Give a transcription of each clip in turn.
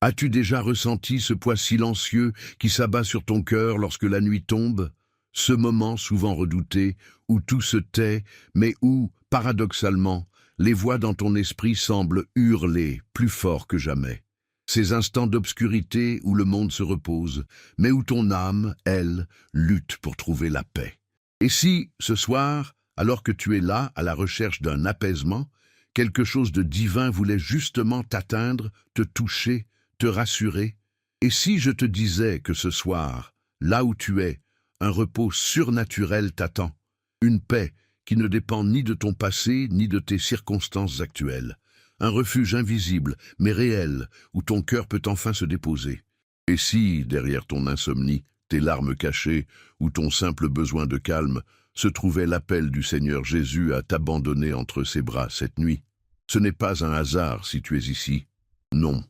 As-tu déjà ressenti ce poids silencieux qui s'abat sur ton cœur lorsque la nuit tombe? Ce moment souvent redouté, où tout se tait, mais où, paradoxalement, les voix dans ton esprit semblent hurler plus fort que jamais. Ces instants d'obscurité où le monde se repose, mais où ton âme, elle, lutte pour trouver la paix. Et si, ce soir, alors que tu es là, à la recherche d'un apaisement, quelque chose de divin voulait justement t'atteindre, te toucher, te rassurer? Et si je te disais que ce soir, là où tu es, un repos surnaturel t'attend, une paix qui ne dépend ni de ton passé ni de tes circonstances actuelles, un refuge invisible mais réel où ton cœur peut enfin se déposer? Et si, derrière ton insomnie, tes larmes cachées ou ton simple besoin de calme, se trouvait l'appel du Seigneur Jésus à t'abandonner entre ses bras cette nuit? Ce n'est pas un hasard si tu es ici. Non,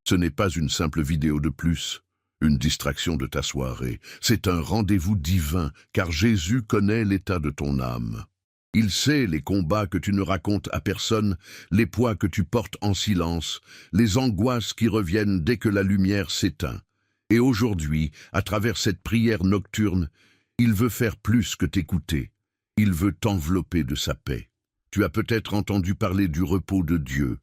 ce n'est pas une simple vidéo de plus, une distraction de ta soirée. C'est un rendez-vous divin, car Jésus connaît l'état de ton âme. Il sait les combats que tu ne racontes à personne, les poids que tu portes en silence, les angoisses qui reviennent dès que la lumière s'éteint. Et aujourd'hui, à travers cette prière nocturne, il veut faire plus que t'écouter. Il veut t'envelopper de sa paix. Tu as peut-être entendu parler du repos de Dieu.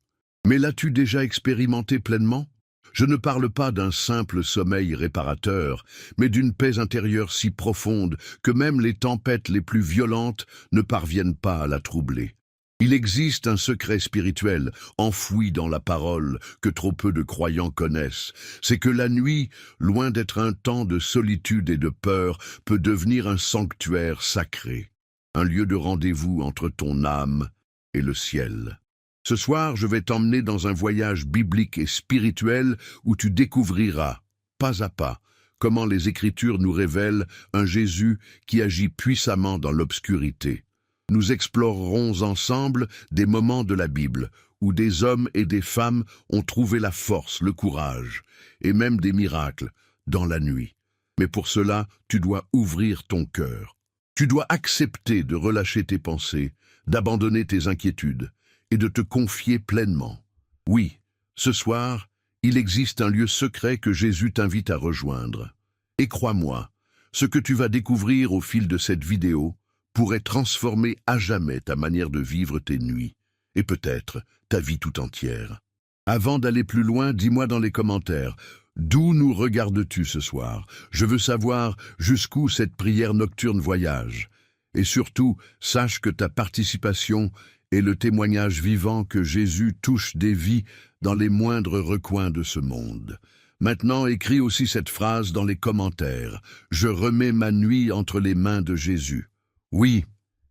Mais l'as-tu déjà expérimenté pleinement? Je ne parle pas d'un simple sommeil réparateur, mais d'une paix intérieure si profonde que même les tempêtes les plus violentes ne parviennent pas à la troubler. Il existe un secret spirituel, enfoui dans la parole, que trop peu de croyants connaissent. C'est que la nuit, loin d'être un temps de solitude et de peur, peut devenir un sanctuaire sacré, un lieu de rendez-vous entre ton âme et le ciel. Ce soir, je vais t'emmener dans un voyage biblique et spirituel où tu découvriras, pas à pas, comment les Écritures nous révèlent un Jésus qui agit puissamment dans l'obscurité. Nous explorerons ensemble des moments de la Bible où des hommes et des femmes ont trouvé la force, le courage et même des miracles dans la nuit. Mais pour cela, tu dois ouvrir ton cœur. Tu dois accepter de relâcher tes pensées, d'abandonner tes inquiétudes et de te confier pleinement. Oui, ce soir, il existe un lieu secret que Jésus t'invite à rejoindre. Et crois-moi, ce que tu vas découvrir au fil de cette vidéo pourrait transformer à jamais ta manière de vivre tes nuits, et peut-être ta vie tout entière. Avant d'aller plus loin, dis-moi dans les commentaires, d'où nous regardes-tu ce soir? Je veux savoir jusqu'où cette prière nocturne voyage. Et surtout, sache que ta participation est le témoignage vivant que Jésus touche des vies dans les moindres recoins de ce monde. Maintenant, écris aussi cette phrase dans les commentaires. Je remets ma nuit entre les mains de Jésus. Oui,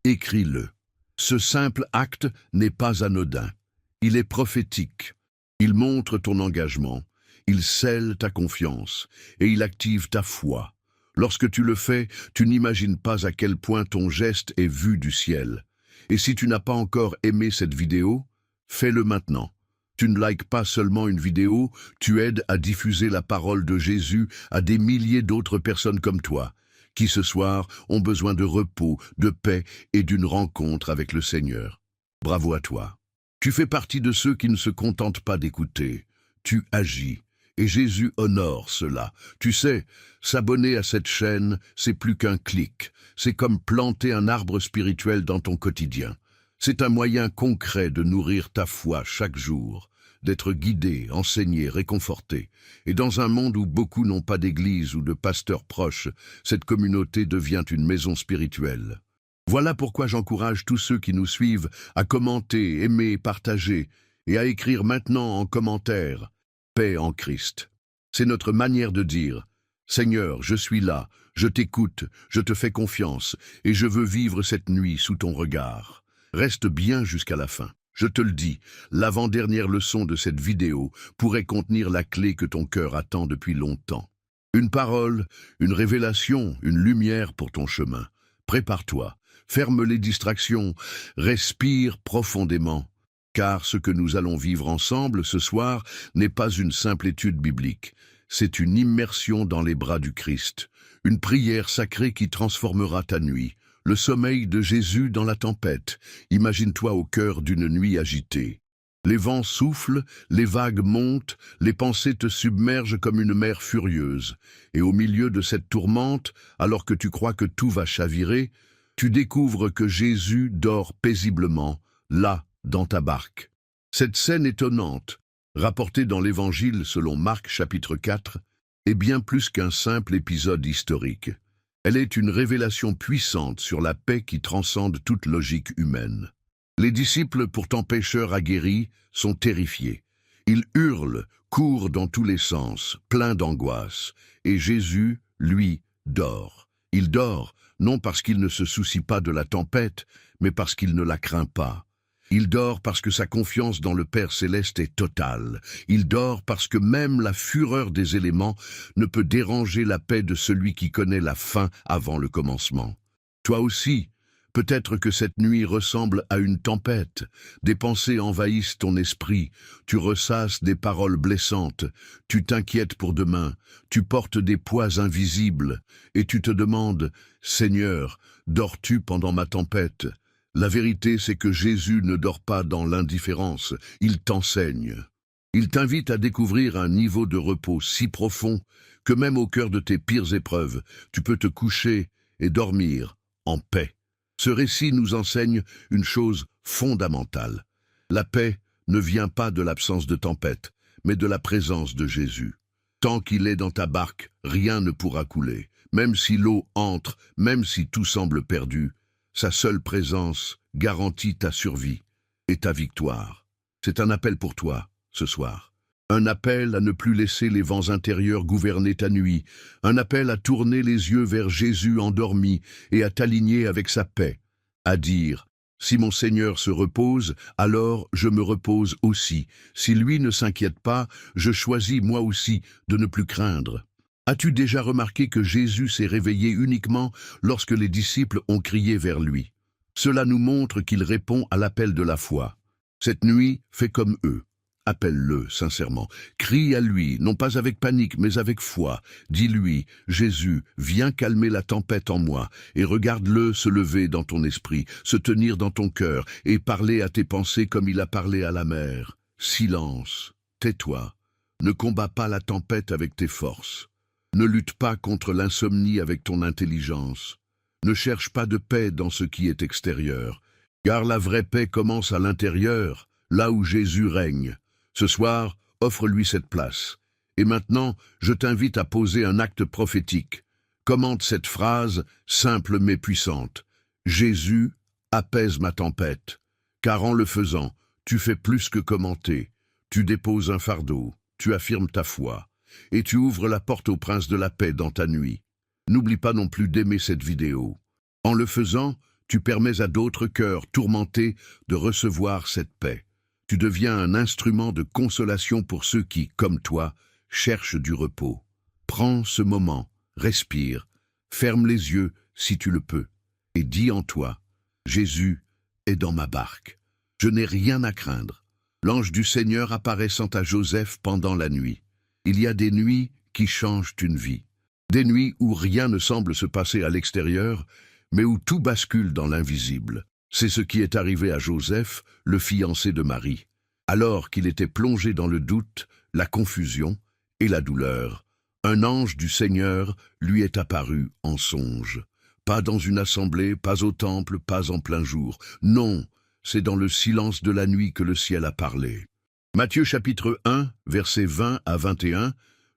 écris-le. Ce simple acte n'est pas anodin. Il est prophétique. Il montre ton engagement. Il scelle ta confiance et il active ta foi. Lorsque tu le fais, tu n'imagines pas à quel point ton geste est vu du ciel. Et si tu n'as pas encore aimé cette vidéo, fais-le maintenant. Tu ne likes pas seulement une vidéo, tu aides à diffuser la parole de Jésus à des milliers d'autres personnes comme toi, qui ce soir ont besoin de repos, de paix et d'une rencontre avec le Seigneur. Bravo à toi. Tu fais partie de ceux qui ne se contentent pas d'écouter. Tu agis. Et Jésus honore cela. Tu sais, s'abonner à cette chaîne, c'est plus qu'un clic. C'est comme planter un arbre spirituel dans ton quotidien. C'est un moyen concret de nourrir ta foi chaque jour, d'être guidé, enseigné, réconforté. Et dans un monde où beaucoup n'ont pas d'église ou de pasteur proche, cette communauté devient une maison spirituelle. Voilà pourquoi j'encourage tous ceux qui nous suivent à commenter, aimer, partager et à écrire maintenant en commentaire « Paix en Christ ». C'est notre manière de dire « Seigneur, je suis là, je t'écoute, je te fais confiance et je veux vivre cette nuit sous ton regard ». Reste bien jusqu'à la fin. Je te le dis, l'avant-dernière leçon de cette vidéo pourrait contenir la clé que ton cœur attend depuis longtemps. Une parole, une révélation, une lumière pour ton chemin. Prépare-toi, ferme les distractions, respire profondément. Car ce que nous allons vivre ensemble ce soir n'est pas une simple étude biblique. C'est une immersion dans les bras du Christ, une prière sacrée qui transformera ta nuit. Le sommeil de Jésus dans la tempête. Imagine-toi au cœur d'une nuit agitée. Les vents soufflent, les vagues montent, les pensées te submergent comme une mer furieuse. Et au milieu de cette tourmente, alors que tu crois que tout va chavirer, tu découvres que Jésus dort paisiblement, là, dans ta barque. Cette scène étonnante, rapportée dans l'Évangile selon Marc chapitre 4, est bien plus qu'un simple épisode historique. Elle est une révélation puissante sur la paix qui transcende toute logique humaine. Les disciples, pourtant pécheurs aguerris, sont terrifiés. Ils hurlent, courent dans tous les sens, pleins d'angoisse. Et Jésus, lui, dort. Il dort, non parce qu'il ne se soucie pas de la tempête, mais parce qu'il ne la craint pas. Il dort parce que sa confiance dans le Père Céleste est totale. Il dort parce que même la fureur des éléments ne peut déranger la paix de celui qui connaît la fin avant le commencement. Toi aussi, peut-être que cette nuit ressemble à une tempête. Des pensées envahissent ton esprit. Tu ressasses des paroles blessantes. Tu t'inquiètes pour demain. Tu portes des poids invisibles. Et tu te demandes, « Seigneur, dors-tu pendant ma tempête ?» La vérité, c'est que Jésus ne dort pas dans l'indifférence. Il t'enseigne. Il t'invite à découvrir un niveau de repos si profond que même au cœur de tes pires épreuves, tu peux te coucher et dormir en paix. Ce récit nous enseigne une chose fondamentale. La paix ne vient pas de l'absence de tempête, mais de la présence de Jésus. Tant qu'il est dans ta barque, rien ne pourra couler. Même si l'eau entre, même si tout semble perdu, sa seule présence garantit ta survie et ta victoire. C'est un appel pour toi, ce soir. Un appel à ne plus laisser les vents intérieurs gouverner ta nuit. Un appel à tourner les yeux vers Jésus endormi et à t'aligner avec sa paix. À dire, si mon Seigneur se repose, alors je me repose aussi. Si lui ne s'inquiète pas, je choisis moi aussi de ne plus craindre. As-tu déjà remarqué que Jésus s'est réveillé uniquement lorsque les disciples ont crié vers lui? Cela nous montre qu'il répond à l'appel de la foi. Cette nuit, fais comme eux. Appelle-le sincèrement. Crie à lui, non pas avec panique, mais avec foi. Dis-lui, Jésus, viens calmer la tempête en moi, et regarde-le se lever dans ton esprit, se tenir dans ton cœur, et parler à tes pensées comme il a parlé à la mer. Silence, tais-toi. Ne combats pas la tempête avec tes forces. Ne lutte pas contre l'insomnie avec ton intelligence. Ne cherche pas de paix dans ce qui est extérieur, car la vraie paix commence à l'intérieur, là où Jésus règne. Ce soir, offre-lui cette place. Et maintenant, je t'invite à poser un acte prophétique. Commente cette phrase, simple mais puissante. Jésus apaise ma tempête, car en le faisant, tu fais plus que commenter. Tu déposes un fardeau, tu affirmes ta foi. Et tu ouvres la porte au prince de la paix dans ta nuit. N'oublie pas non plus d'aimer cette vidéo. En le faisant, tu permets à d'autres cœurs tourmentés de recevoir cette paix. Tu deviens un instrument de consolation pour ceux qui, comme toi, cherchent du repos. Prends ce moment, respire, ferme les yeux si tu le peux, et dis en toi, Jésus est dans ma barque. Je n'ai rien à craindre. L'ange du Seigneur apparaissant à Joseph pendant la nuit. Il y a des nuits qui changent une vie. Des nuits où rien ne semble se passer à l'extérieur, mais où tout bascule dans l'invisible. C'est ce qui est arrivé à Joseph, le fiancé de Marie. Alors qu'il était plongé dans le doute, la confusion et la douleur, un ange du Seigneur lui est apparu en songe. Pas dans une assemblée, pas au temple, pas en plein jour. Non, c'est dans le silence de la nuit que le ciel a parlé. Matthieu chapitre 1, versets 20 à 21,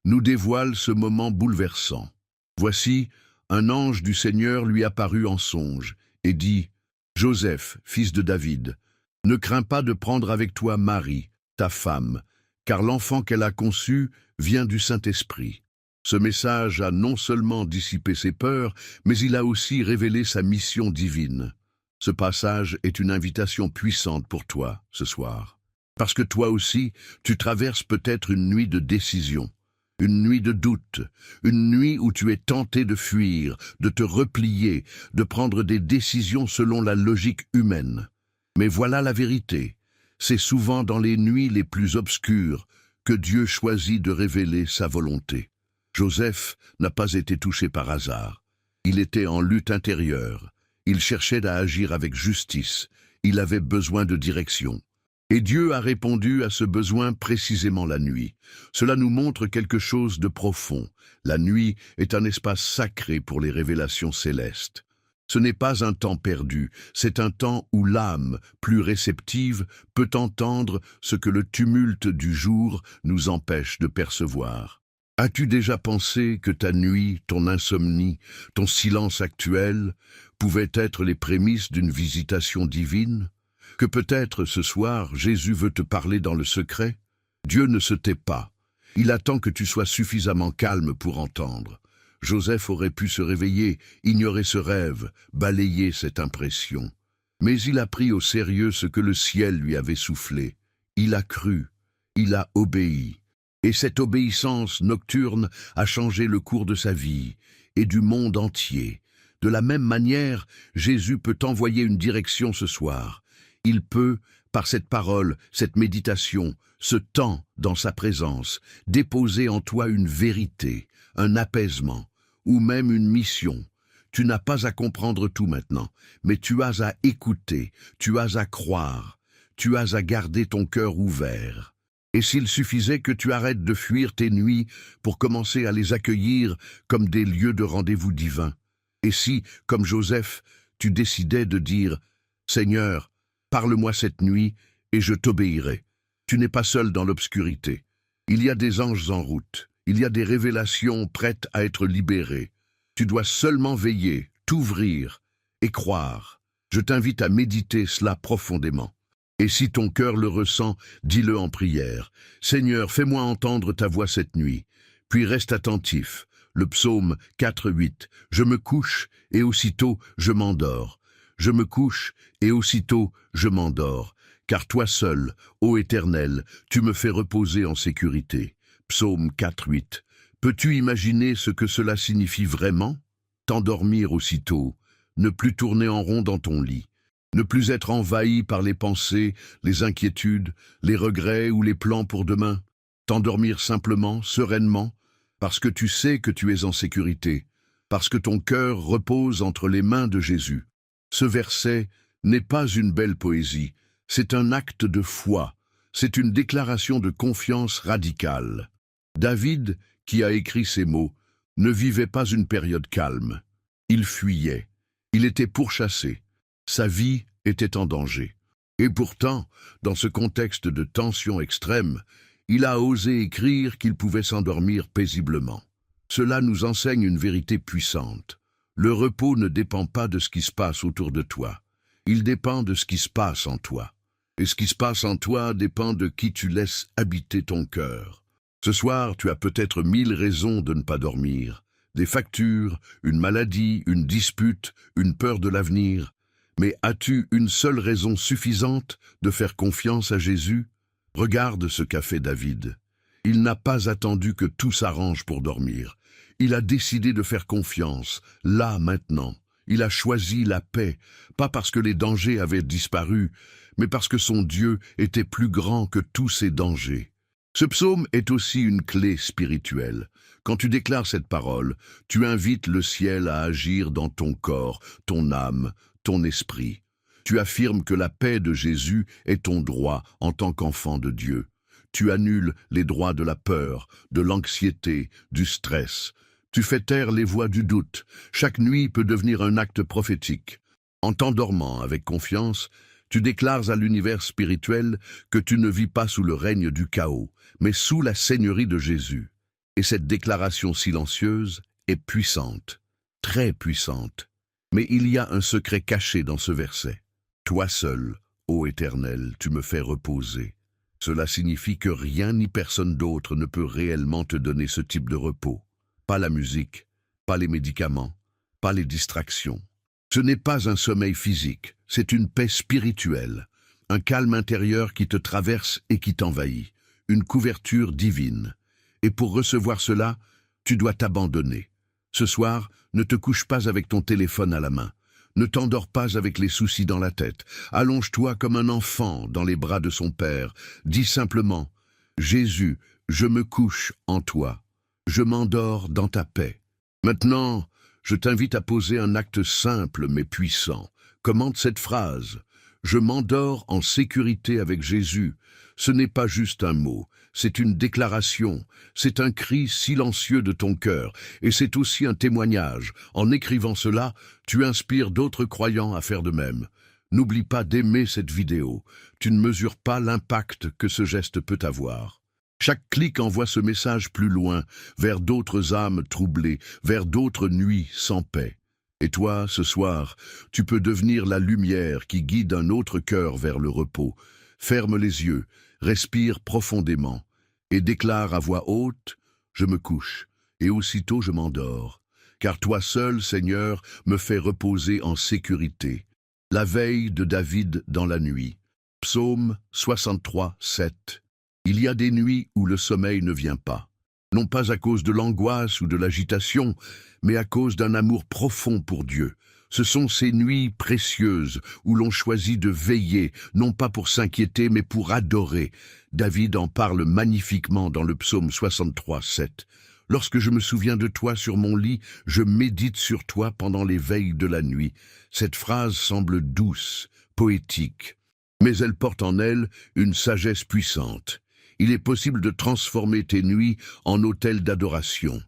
nous dévoile ce moment bouleversant. Voici, un ange du Seigneur lui apparut en songe et dit, « Joseph, fils de David, ne crains pas de prendre avec toi Marie, ta femme, car l'enfant qu'elle a conçu vient du Saint-Esprit. » Ce message a non seulement dissipé ses peurs, mais il a aussi révélé sa mission divine. Ce passage est une invitation puissante pour toi ce soir. Parce que toi aussi, tu traverses peut-être une nuit de décision, une nuit de doute, une nuit où tu es tenté de fuir, de te replier, de prendre des décisions selon la logique humaine. Mais voilà la vérité, c'est souvent dans les nuits les plus obscures que Dieu choisit de révéler sa volonté. Joseph n'a pas été touché par hasard. Il était en lutte intérieure. Il cherchait à agir avec justice. Il avait besoin de direction. Et Dieu a répondu à ce besoin précisément la nuit. Cela nous montre quelque chose de profond. La nuit est un espace sacré pour les révélations célestes. Ce n'est pas un temps perdu, c'est un temps où l'âme, plus réceptive, peut entendre ce que le tumulte du jour nous empêche de percevoir. As-tu déjà pensé que ta nuit, ton insomnie, ton silence actuel pouvaient être les prémices d'une visitation divine? Que peut-être ce soir, Jésus veut te parler dans le secret? Dieu ne se tait pas. Il attend que tu sois suffisamment calme pour entendre. Joseph aurait pu se réveiller, ignorer ce rêve, balayer cette impression. Mais il a pris au sérieux ce que le ciel lui avait soufflé. Il a cru, il a obéi. Et cette obéissance nocturne a changé le cours de sa vie et du monde entier. De la même manière, Jésus peut t'envoyer une direction ce soir. Il peut, par cette parole, cette méditation, ce temps dans sa présence, déposer en toi une vérité, un apaisement, ou même une mission. Tu n'as pas à comprendre tout maintenant, mais tu as à écouter, tu as à croire, tu as à garder ton cœur ouvert. Et s'il suffisait que tu arrêtes de fuir tes nuits pour commencer à les accueillir comme des lieux de rendez-vous divins? Et si, comme Joseph, tu décidais de dire « Seigneur, parle-moi cette nuit et je t'obéirai ». Tu n'es pas seul dans l'obscurité. Il y a des anges en route. Il y a des révélations prêtes à être libérées. Tu dois seulement veiller, t'ouvrir et croire. Je t'invite à méditer cela profondément. Et si ton cœur le ressent, dis-le en prière. Seigneur, fais-moi entendre ta voix cette nuit. Puis reste attentif. Le psaume 4:8. Je me couche et aussitôt je m'endors. Je me couche et aussitôt je m'endors. Car toi seul, ô Éternel, tu me fais reposer en sécurité. Psaume 4:8. Peux-tu imaginer ce que cela signifie vraiment? T'endormir aussitôt, ne plus tourner en rond dans ton lit, ne plus être envahi par les pensées, les inquiétudes, les regrets ou les plans pour demain. T'endormir simplement, sereinement, parce que tu sais que tu es en sécurité, parce que ton cœur repose entre les mains de Jésus. Ce verset n'est pas une belle poésie, c'est un acte de foi, c'est une déclaration de confiance radicale. David, qui a écrit ces mots, ne vivait pas une période calme. Il fuyait, il était pourchassé, sa vie était en danger. Et pourtant, dans ce contexte de tension extrême, il a osé écrire qu'il pouvait s'endormir paisiblement. Cela nous enseigne une vérité puissante. Le repos ne dépend pas de ce qui se passe autour de toi. Il dépend de ce qui se passe en toi. Et ce qui se passe en toi dépend de qui tu laisses habiter ton cœur. Ce soir, tu as peut-être 1000 raisons de ne pas dormir. Des factures, une maladie, une dispute, une peur de l'avenir. Mais as-tu une seule raison suffisante de faire confiance à Jésus? Regarde ce qu'a fait David. Il n'a pas attendu que tout s'arrange pour dormir. Il a décidé de faire confiance, là, maintenant. Il a choisi la paix, pas parce que les dangers avaient disparu, mais parce que son Dieu était plus grand que tous ces dangers. Ce psaume est aussi une clé spirituelle. Quand tu déclares cette parole, tu invites le ciel à agir dans ton corps, ton âme, ton esprit. Tu affirmes que la paix de Jésus est ton droit en tant qu'enfant de Dieu. Tu annules les droits de la peur, de l'anxiété, du stress. Tu fais taire les voix du doute. Chaque nuit peut devenir un acte prophétique. En t'endormant avec confiance, tu déclares à l'univers spirituel que tu ne vis pas sous le règne du chaos, mais sous la seigneurie de Jésus. Et cette déclaration silencieuse est puissante, très puissante. Mais il y a un secret caché dans ce verset. Toi seul, ô Éternel, tu me fais reposer. Cela signifie que rien ni personne d'autre ne peut réellement te donner ce type de repos. Pas la musique, pas les médicaments, pas les distractions. Ce n'est pas un sommeil physique, c'est une paix spirituelle, un calme intérieur qui te traverse et qui t'envahit, une couverture divine. Et pour recevoir cela, tu dois t'abandonner. Ce soir, ne te couche pas avec ton téléphone à la main. Ne t'endors pas avec les soucis dans la tête. Allonge-toi comme un enfant dans les bras de son Père. Dis simplement, « Jésus, je me couche en toi. Je m'endors dans ta paix. » Maintenant, je t'invite à poser un acte simple mais puissant. Commente cette phrase. Je m'endors en sécurité avec Jésus. Ce n'est pas juste un mot, c'est une déclaration, c'est un cri silencieux de ton cœur, et c'est aussi un témoignage. En écrivant cela, tu inspires d'autres croyants à faire de même. N'oublie pas d'aimer cette vidéo. Tu ne mesures pas l'impact que ce geste peut avoir. Chaque clic envoie ce message plus loin, vers d'autres âmes troublées, vers d'autres nuits sans paix. Et toi, ce soir, tu peux devenir la lumière qui guide un autre cœur vers le repos. Ferme les yeux, respire profondément, et déclare à voix haute, « Je me couche, et aussitôt je m'endors, car toi seul, Seigneur, me fais reposer en sécurité. » La veille de David dans la nuit. Psaume 63, 7. Il y a des nuits où le sommeil ne vient pas, non pas à cause de l'angoisse ou de l'agitation, mais à cause d'un amour profond pour Dieu. Ce sont ces nuits précieuses où l'on choisit de veiller, non pas pour s'inquiéter, mais pour adorer. David en parle magnifiquement dans le psaume 63, 7. « Lorsque je me souviens de toi sur mon lit, je médite sur toi pendant les veilles de la nuit. » Cette phrase semble douce, poétique, mais elle porte en elle une sagesse puissante. Il est possible de transformer tes nuits en autel d'adoration,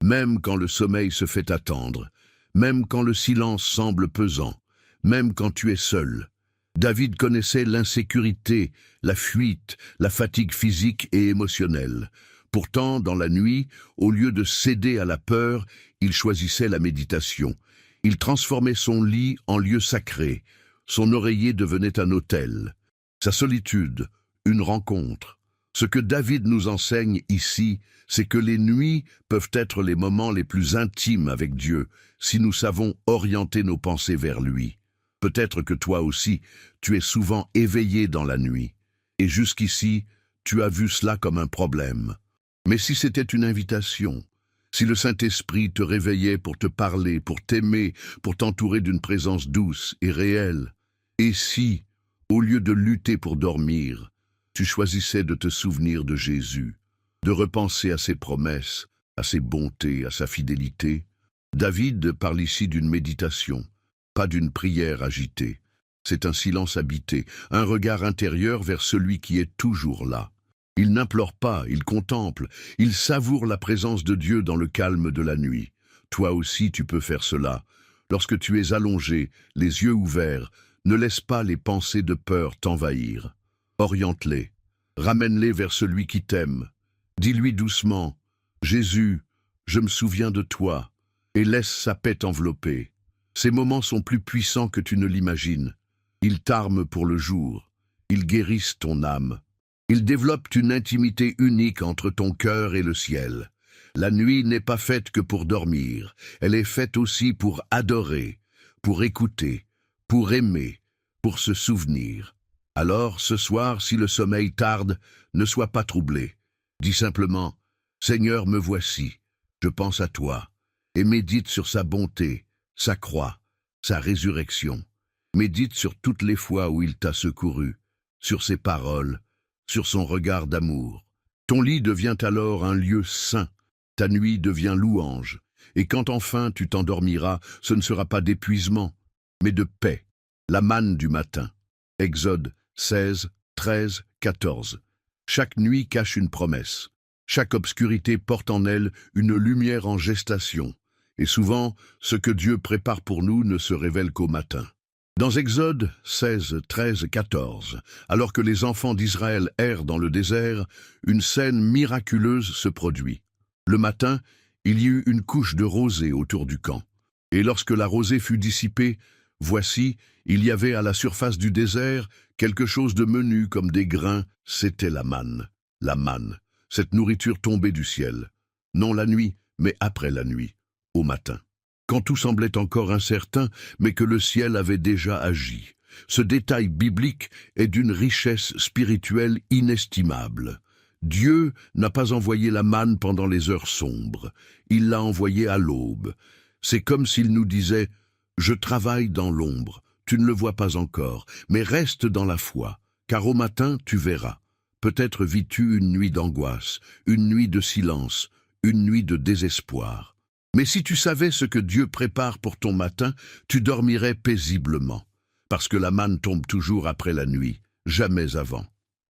même quand le sommeil se fait attendre, même quand le silence semble pesant, même quand tu es seul. David connaissait l'insécurité, la fuite, la fatigue physique et émotionnelle. Pourtant, dans la nuit, au lieu de céder à la peur, il choisissait la méditation. Il transformait son lit en lieu sacré. Son oreiller devenait un autel. Sa solitude, une rencontre. Ce que David nous enseigne ici, c'est que les nuits peuvent être les moments les plus intimes avec Dieu, si nous savons orienter nos pensées vers lui. Peut-être que toi aussi, tu es souvent éveillé dans la nuit. Et jusqu'ici, tu as vu cela comme un problème. Mais si c'était une invitation, si le Saint-Esprit te réveillait pour te parler, pour t'aimer, pour t'entourer d'une présence douce et réelle, et si, au lieu de lutter pour dormir, tu choisissais de te souvenir de Jésus, de repenser à ses promesses, à ses bontés, à sa fidélité, David parle ici d'une méditation, pas d'une prière agitée. C'est un silence habité, un regard intérieur vers celui qui est toujours là. Il n'implore pas, il contemple, il savoure la présence de Dieu dans le calme de la nuit. Toi aussi tu peux faire cela. Lorsque tu es allongé, les yeux ouverts, ne laisse pas les pensées de peur t'envahir. Oriente-les, ramène-les vers celui qui t'aime. Dis-lui doucement, « Jésus, je me souviens de toi » et laisse sa paix t'envelopper. Ces moments sont plus puissants que tu ne l'imagines. Ils t'arment pour le jour, ils guérissent ton âme. Ils développent une intimité unique entre ton cœur et le ciel. La nuit n'est pas faite que pour dormir, elle est faite aussi pour adorer, pour écouter, pour aimer, pour se souvenir. Alors, ce soir, si le sommeil tarde, ne sois pas troublé. Dis simplement, « Seigneur, me voici, je pense à toi » et médite sur sa bonté, sa croix, sa résurrection. Médite sur toutes les fois où il t'a secouru, sur ses paroles, sur son regard d'amour. Ton lit devient alors un lieu saint, ta nuit devient louange, et quand enfin tu t'endormiras, ce ne sera pas d'épuisement, mais de paix, la manne du matin. Exode 16, 13, 14. Chaque nuit cache une promesse. Chaque obscurité porte en elle une lumière en gestation. Et souvent, ce que Dieu prépare pour nous ne se révèle qu'au matin. Dans Exode 16, 13, 14, alors que les enfants d'Israël errent dans le désert, une scène miraculeuse se produit. Le matin, il y eut une couche de rosée autour du camp. Et lorsque la rosée fut dissipée, voici, il y avait à la surface du désert quelque chose de menu comme des grains, c'était la manne. La manne, cette nourriture tombée du ciel. Non la nuit, mais après la nuit, au matin. Quand tout semblait encore incertain, mais que le ciel avait déjà agi. Ce détail biblique est d'une richesse spirituelle inestimable. Dieu n'a pas envoyé la manne pendant les heures sombres, il l'a envoyée à l'aube. C'est comme s'il nous disait « Je travaille dans l'ombre, tu ne le vois pas encore, mais reste dans la foi, car au matin tu verras. Peut-être vis-tu une nuit d'angoisse, une nuit de silence, une nuit de désespoir. Mais si tu savais ce que Dieu prépare pour ton matin, tu dormirais paisiblement. parce que la manne tombe toujours après la nuit, jamais avant.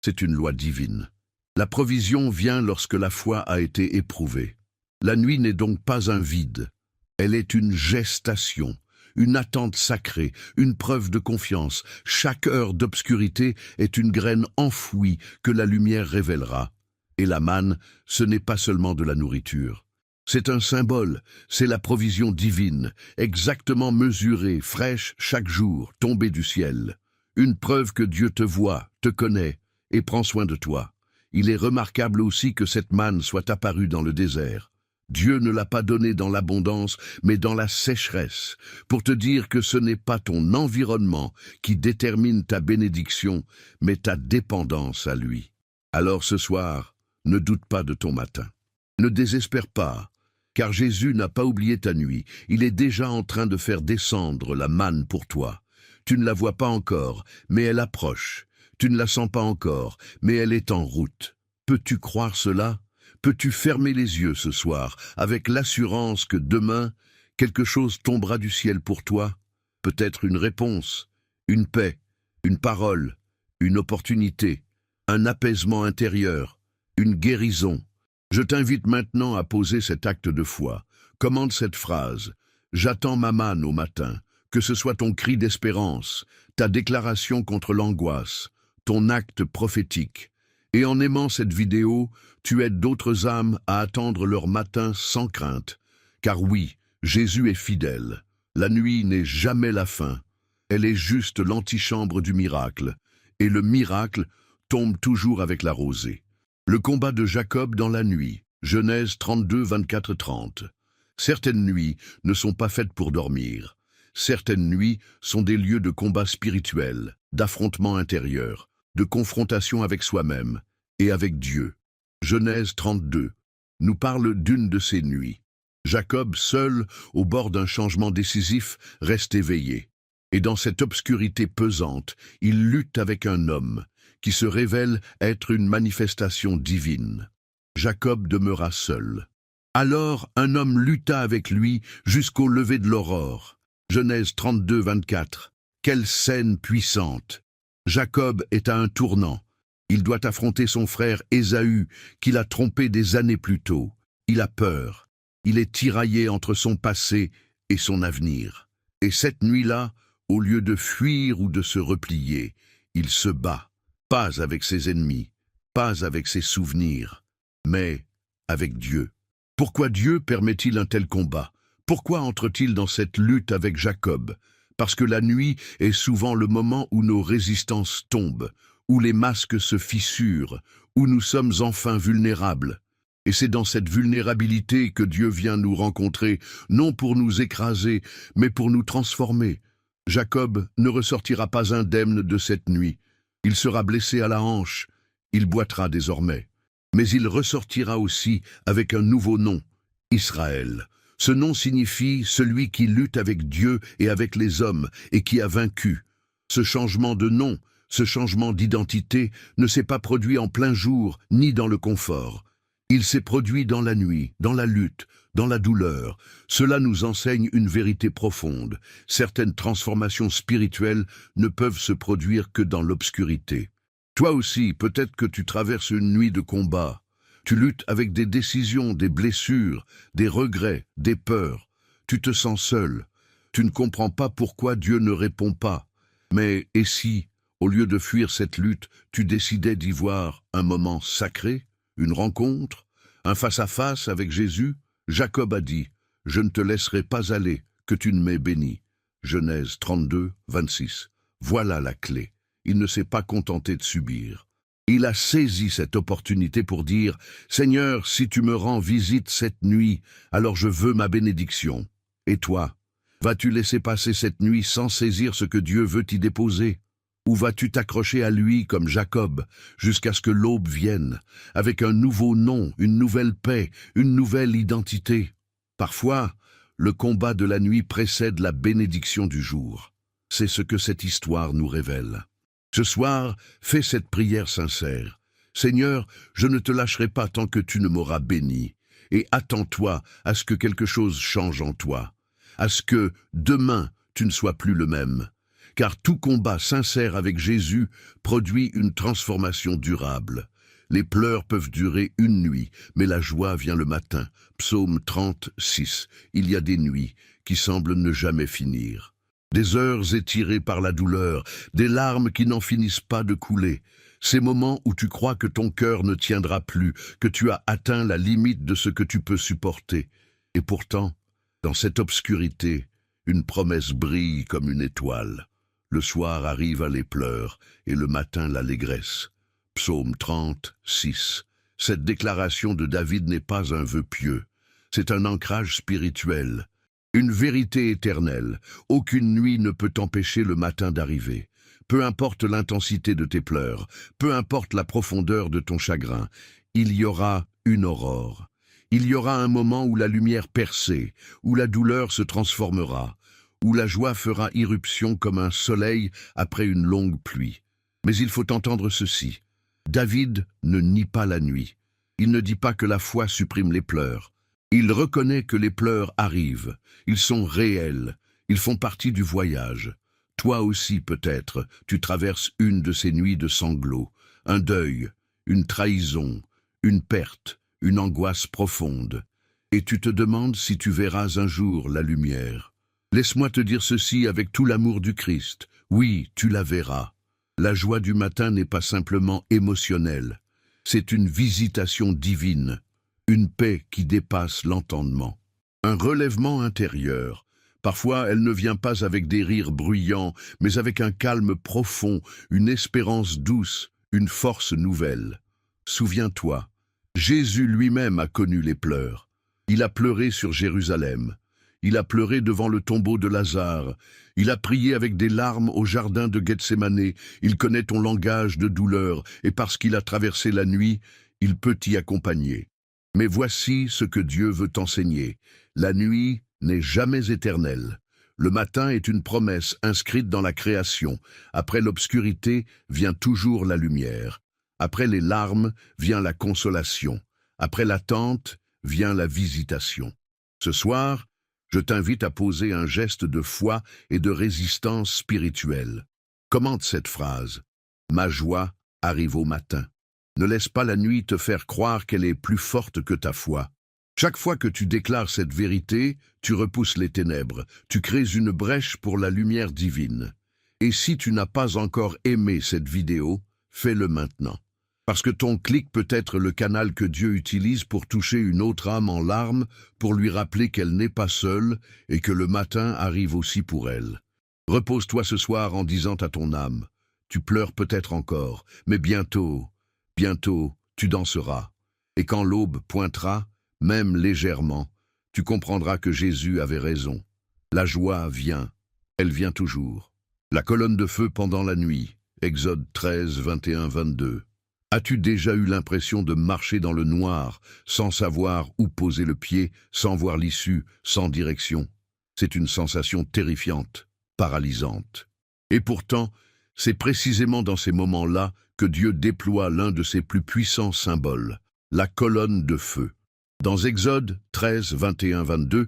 C'est une loi divine. La provision vient lorsque la foi a été éprouvée. La nuit n'est donc pas un vide. Elle est une gestation, une attente sacrée, une preuve de confiance. Chaque heure d'obscurité est une graine enfouie que la lumière révélera. Et la manne, ce n'est pas seulement de la nourriture. C'est un symbole, c'est la provision divine, exactement mesurée, fraîche chaque jour, tombée du ciel. Une preuve que Dieu te voit, te connaît et prend soin de toi. Il est remarquable aussi que cette manne soit apparue dans le désert. Dieu ne l'a pas donnée dans l'abondance, mais dans la sécheresse, pour te dire que ce n'est pas ton environnement qui détermine ta bénédiction, mais ta dépendance à lui. Alors ce soir, ne doute pas de ton matin. Ne désespère pas, car Jésus n'a pas oublié ta nuit. Il est déjà en train de faire descendre la manne pour toi. Tu ne la vois pas encore, mais elle approche. Tu ne la sens pas encore, mais elle est en route. Peux-tu croire cela ? Peux-tu fermer les yeux ce soir, avec l'assurance que demain, quelque chose tombera du ciel pour toi? Peut-être une réponse, une paix, une parole, une opportunité, un apaisement intérieur, une guérison. Je t'invite maintenant à poser cet acte de foi. Commande cette phrase. J'attends ma manne au matin. Que ce soit ton cri d'espérance, ta déclaration contre l'angoisse, ton acte prophétique. Et en aimant cette vidéo, tu aides d'autres âmes à attendre leur matin sans crainte. Car oui, Jésus est fidèle. La nuit n'est jamais la fin. Elle est juste l'antichambre du miracle. Et le miracle tombe toujours avec la rosée. Le combat de Jacob dans la nuit. Genèse 32, 24-30. Certaines nuits ne sont pas faites pour dormir. Certaines nuits sont des lieux de combat spirituel, d'affrontement intérieur, de confrontation avec soi-même et avec Dieu. Genèse 32 nous parle d'une de ces nuits. Jacob, seul, au bord d'un changement décisif, reste éveillé. Et dans cette obscurité pesante, il lutte avec un homme qui se révèle être une manifestation divine. Jacob demeura seul. Alors un homme lutta avec lui jusqu'au lever de l'aurore. Genèse 32, 24. Quelle scène puissante! Jacob est à un tournant. Il doit affronter son frère Ésaü, qu'il a trompé des années plus tôt. Il a peur. Il est tiraillé entre son passé et son avenir. Et cette nuit-là, au lieu de fuir ou de se replier, il se bat. Pas avec ses ennemis, pas avec ses souvenirs, mais avec Dieu. Pourquoi Dieu permet-il un tel combat? Pourquoi entre-t-il dans cette lutte avec Jacob? Parce que la nuit est souvent le moment où nos résistances tombent, où les masques se fissurent, où nous sommes enfin vulnérables. Et c'est dans cette vulnérabilité que Dieu vient nous rencontrer, non pour nous écraser, mais pour nous transformer. Jacob ne ressortira pas indemne de cette nuit. Il sera blessé à la hanche, il boitera désormais. Mais il ressortira aussi avec un nouveau nom, Israël. Ce nom signifie celui qui lutte avec Dieu et avec les hommes et qui a vaincu. Ce changement de nom, ce changement d'identité ne s'est pas produit en plein jour ni dans le confort. Il s'est produit dans la nuit, dans la lutte, dans la douleur. Cela nous enseigne une vérité profonde. Certaines transformations spirituelles ne peuvent se produire que dans l'obscurité. Toi aussi, peut-être que tu traverses une nuit de combat. Tu luttes avec des décisions, des blessures, des regrets, des peurs. Tu te sens seul. Tu ne comprends pas pourquoi Dieu ne répond pas. Mais et si, au lieu de fuir cette lutte, tu décidais d'y voir un moment sacré, une rencontre, un face-à-face avec Jésus? Jacob a dit, « Je ne te laisserai pas aller, que tu ne m'aies béni. » Genèse 32, 26. Voilà la clé. Il ne s'est pas contenté de subir. Il a saisi cette opportunité pour dire, « Seigneur, si tu me rends visite cette nuit, alors je veux ma bénédiction. » Et toi, vas-tu laisser passer cette nuit sans saisir ce que Dieu veut y déposer? Ou vas-tu t'accrocher à lui comme Jacob, jusqu'à ce que l'aube vienne, avec un nouveau nom, une nouvelle paix, une nouvelle identité? Parfois, le combat de la nuit précède la bénédiction du jour. C'est ce que cette histoire nous révèle. Ce soir, fais cette prière sincère. Seigneur, je ne te lâcherai pas tant que tu ne m'auras béni. Et attends-toi à ce que quelque chose change en toi. À ce que, demain, tu ne sois plus le même. car tout combat sincère avec Jésus produit une transformation durable. Les pleurs peuvent durer une nuit, mais la joie vient le matin. Psaume 36. Il y a des nuits qui semblent ne jamais finir. Des heures étirées par la douleur, des larmes qui n'en finissent pas de couler. Ces moments où tu crois que ton cœur ne tiendra plus, que tu as atteint la limite de ce que tu peux supporter. Et pourtant, dans cette obscurité, une promesse brille comme une étoile. Le soir arrivent les pleurs et le matin l'allégresse. Psaume 36. Cette déclaration de David n'est pas un vœu pieux. C'est un ancrage spirituel. Une vérité éternelle. Aucune nuit ne peut empêcher le matin d'arriver. Peu importe l'intensité de tes pleurs, peu importe la profondeur de ton chagrin, il y aura une aurore. Il y aura un moment où la lumière percée, où la douleur se transformera, où la joie fera irruption comme un soleil après une longue pluie. Mais il faut entendre ceci. David ne nie pas la nuit. Il ne dit pas que la foi supprime les pleurs. Il reconnaît que les pleurs arrivent. Ils sont réels. Ils font partie du voyage. Toi aussi, peut-être, tu traverses une de ces nuits de sanglots, un deuil, une trahison, une perte, une angoisse profonde. Et tu te demandes si tu verras un jour la lumière. Laisse-moi te dire ceci avec tout l'amour du Christ. Oui, tu la verras. La joie du matin n'est pas simplement émotionnelle. C'est une visitation divine, une paix qui dépasse l'entendement, un relèvement intérieur. Parfois, elle ne vient pas avec des rires bruyants, mais avec un calme profond, une espérance douce, une force nouvelle. Souviens-toi, Jésus lui-même a connu les pleurs. Il a pleuré sur Jérusalem. Il a pleuré devant le tombeau de Lazare. Il a prié avec des larmes au jardin de Gethsémané. Il connaît ton langage de douleur, et parce qu'il a traversé la nuit, il peut t'y accompagner. Mais voici ce que Dieu veut t'enseigner. La nuit n'est jamais éternelle. Le matin est une promesse inscrite dans la création. Après l'obscurité vient toujours la lumière. Après les larmes vient la consolation. Après l'attente vient la visitation. Ce soir, je t'invite à poser un geste de foi et de résistance spirituelle. Commente cette phrase. Ma joie arrive au matin. Ne laisse pas la nuit te faire croire qu'elle est plus forte que ta foi. Chaque fois que tu déclares cette vérité, tu repousses les ténèbres, tu crées une brèche pour la lumière divine. Et si tu n'as pas encore aimé cette vidéo, fais-le maintenant. Parce que ton clic peut être le canal que Dieu utilise pour toucher une autre âme en larmes, pour lui rappeler qu'elle n'est pas seule et que le matin arrive aussi pour elle. Repose-toi ce soir en disant à ton âme, tu pleures peut-être encore, mais bientôt, tu danseras. Et quand l'aube pointera, même légèrement, tu comprendras que Jésus avait raison. La joie vient, elle vient toujours. La colonne de feu pendant la nuit, Exode 13, 21-22. As-tu déjà eu l'impression de marcher dans le noir, sans savoir où poser le pied, sans voir l'issue, sans direction? C'est une sensation terrifiante, paralysante. Et pourtant, c'est précisément dans ces moments-là que Dieu déploie l'un de ses plus puissants symboles, la colonne de feu. Dans Exode 13, 21-22,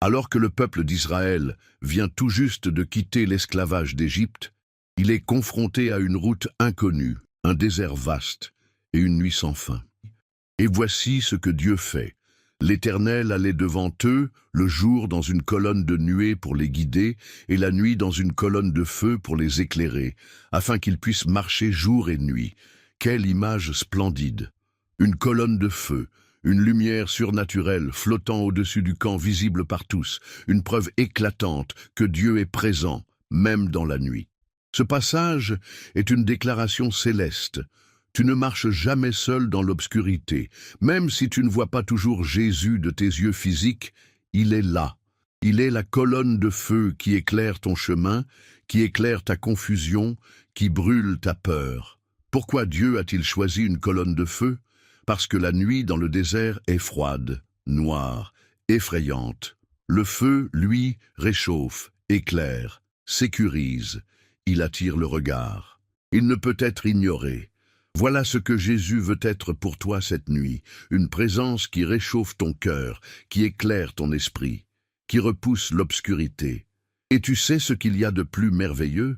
alors que le peuple d'Israël vient tout juste de quitter l'esclavage d'Égypte, il est confronté à une route inconnue, un désert vaste et une nuit sans fin. Et voici ce que Dieu fait. L'Éternel allait devant eux, le jour dans une colonne de nuée pour les guider, et la nuit dans une colonne de feu pour les éclairer, afin qu'ils puissent marcher jour et nuit. Quelle image splendide! Une colonne de feu, une lumière surnaturelle flottant au-dessus du camp visible par tous, une preuve éclatante que Dieu est présent, même dans la nuit. Ce passage est une déclaration céleste. Tu ne marches jamais seul dans l'obscurité. Même si tu ne vois pas toujours Jésus de tes yeux physiques, il est là. Il est la colonne de feu qui éclaire ton chemin, qui éclaire ta confusion, qui brûle ta peur. Pourquoi Dieu a-t-il choisi une colonne de feu? Parce que la nuit dans le désert est froide, noire, effrayante. Le feu, lui, réchauffe, éclaire, sécurise. Il attire le regard. Il ne peut être ignoré. Voilà ce que Jésus veut être pour toi cette nuit, une présence qui réchauffe ton cœur, qui éclaire ton esprit, qui repousse l'obscurité. Et tu sais ce qu'il y a de plus merveilleux?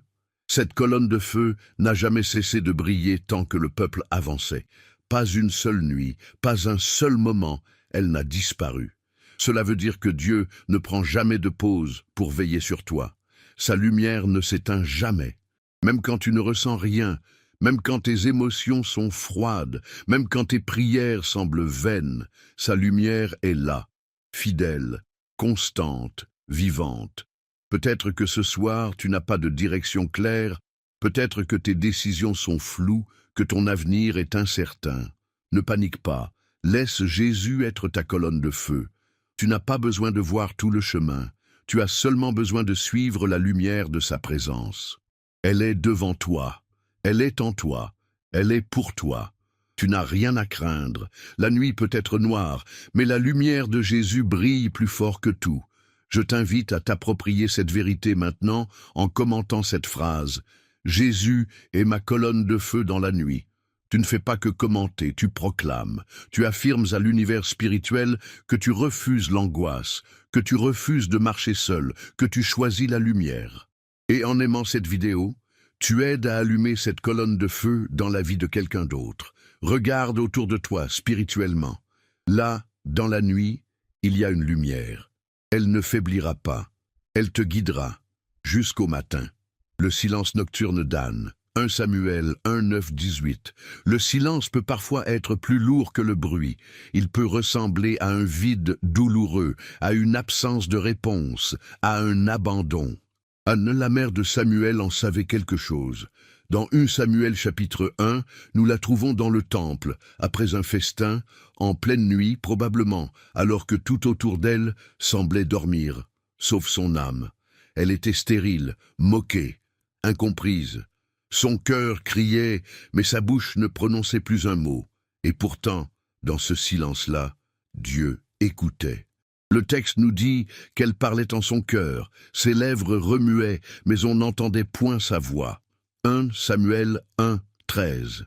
Cette colonne de feu n'a jamais cessé de briller tant que le peuple avançait. Pas une seule nuit, pas un seul moment, elle n'a disparu. Cela veut dire que Dieu ne prend jamais de pause pour veiller sur toi. Sa lumière ne s'éteint jamais. Même quand tu ne ressens rien, même quand tes émotions sont froides, même quand tes prières semblent vaines, sa lumière est là, fidèle, constante, vivante. Peut-être que ce soir, tu n'as pas de direction claire, peut-être que tes décisions sont floues, que ton avenir est incertain. Ne panique pas, laisse Jésus être ta colonne de feu. Tu n'as pas besoin de voir tout le chemin, tu as seulement besoin de suivre la lumière de sa présence. Elle est devant toi, elle est en toi, elle est pour toi. Tu n'as rien à craindre, la nuit peut être noire, mais la lumière de Jésus brille plus fort que tout. Je t'invite à t'approprier cette vérité maintenant en commentant cette phrase. Jésus est ma colonne de feu dans la nuit. Tu ne fais pas que commenter, tu proclames. Tu affirmes à l'univers spirituel que tu refuses l'angoisse, que tu refuses de marcher seul, que tu choisis la lumière. Et en aimant cette vidéo, tu aides à allumer cette colonne de feu dans la vie de quelqu'un d'autre. Regarde autour de toi spirituellement. Là, dans la nuit, il y a une lumière. Elle ne faiblira pas. Elle te guidera jusqu'au matin. Le silence nocturne d'Anne. 1 Samuel 1, 9, 18. Le silence peut parfois être plus lourd que le bruit. Il peut ressembler à un vide douloureux, à une absence de réponse, à un abandon. Anne, la mère de Samuel, en savait quelque chose. Dans 1 Samuel chapitre 1, nous la trouvons dans le temple, après un festin, en pleine nuit probablement, alors que tout autour d'elle semblait dormir, sauf son âme. Elle était stérile, moquée, incomprise. Son cœur criait, mais sa bouche ne prononçait plus un mot. Et pourtant, dans ce silence-là, Dieu écoutait. Le texte nous dit qu'elle parlait en son cœur, ses lèvres remuaient, mais on n'entendait point sa voix. 1 Samuel 1, 13.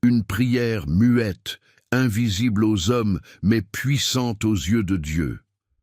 Une prière muette, invisible aux hommes, mais puissante aux yeux de Dieu.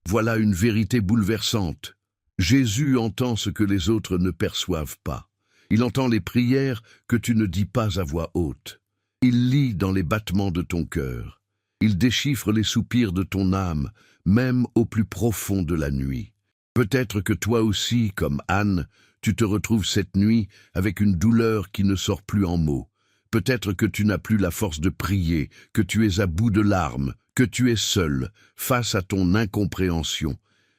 Voilà une vérité bouleversante. Jésus entend ce que les autres ne perçoivent pas. Il entend les prières que tu ne dis pas à voix haute. Il lit dans les battements de ton cœur. Il déchiffre les soupirs de ton âme, même au plus profond de la nuit. Peut-être que toi aussi, comme Anne, tu te retrouves cette nuit avec une douleur qui ne sort plus en mots. Peut-être que tu n'as plus la force de prier, que tu es à bout de larmes, que tu es seul, face à ton incompréhension.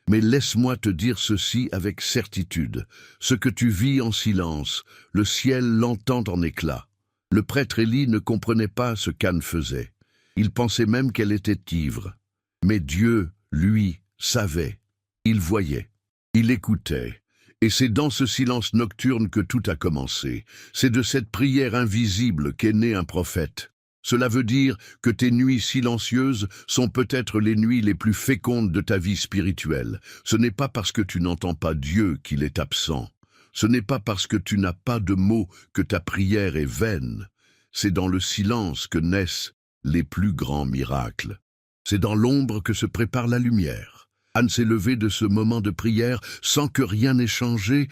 Mais laisse-moi te dire ceci avec certitude. Ce que tu vis en silence, le ciel l'entend en éclats. Le prêtre Élie ne comprenait pas ce qu'Anne faisait. Il pensait même qu'elle était ivre. Mais Dieu, lui, savait. Il voyait. Il écoutait. Et c'est dans ce silence nocturne que tout a commencé. C'est de cette prière invisible qu'est né un prophète. Cela veut dire que tes nuits silencieuses sont peut-être les nuits les plus fécondes de ta vie spirituelle. Ce n'est pas parce que tu n'entends pas Dieu qu'il est absent. Ce n'est pas parce que tu n'as pas de mots que ta prière est vaine. C'est dans le silence que naissent les plus grands miracles. C'est dans l'ombre que se prépare la lumière. Anne s'est levée de ce moment de prière sans que rien n'ait changé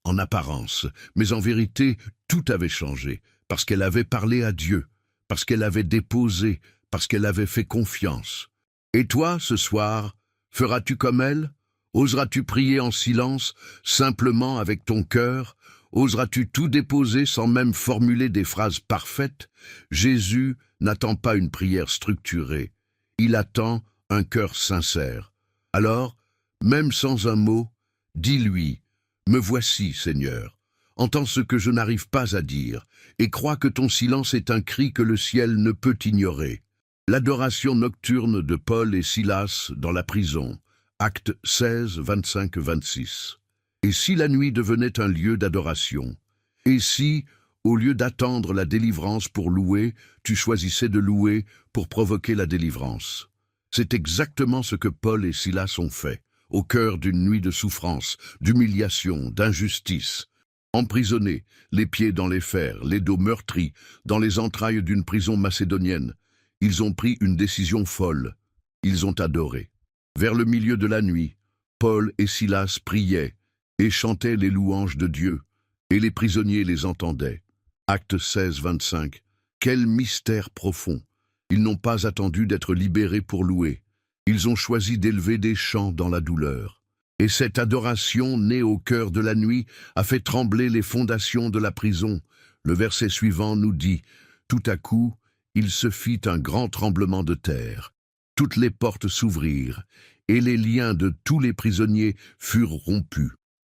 en apparence. Mais en vérité, tout avait changé parce qu'elle avait parlé à Dieu. Parce qu'elle avait déposé, parce qu'elle avait fait confiance. Et toi, ce soir, feras-tu comme elle? Oseras-tu prier en silence, simplement avec ton cœur? Oseras-tu tout déposer sans même formuler des phrases parfaites? Jésus n'attend pas une prière structurée. Il attend un cœur sincère. Alors, même sans un mot, dis-lui, « Me voici, Seigneur. Entends ce que je n'arrive pas à dire, et crois que ton silence est un cri que le ciel ne peut ignorer. » L'adoration nocturne de Paul et Silas dans la prison, Actes 16, 25-26. Et si la nuit devenait un lieu d'adoration? Et si, au lieu d'attendre la délivrance pour louer, tu choisissais de louer pour provoquer la délivrance? C'est exactement ce que Paul et Silas ont fait, au cœur d'une nuit de souffrance, d'humiliation, d'injustice. Emprisonnés, les pieds dans les fers, les dos meurtris, dans les entrailles d'une prison macédonienne, ils ont pris une décision folle. Ils ont adoré. Vers le milieu de la nuit, Paul et Silas priaient et chantaient les louanges de Dieu. Et les prisonniers les entendaient. Acte 16, 25. Quel mystère profond! Ils n'ont pas attendu d'être libérés pour louer. Ils ont choisi d'élever des chants dans la douleur. Et cette adoration, née au cœur de la nuit, a fait trembler les fondations de la prison. Le verset suivant nous dit « Tout à coup, il se fit un grand tremblement de terre. Toutes les portes s'ouvrirent, et les liens de tous les prisonniers furent rompus. »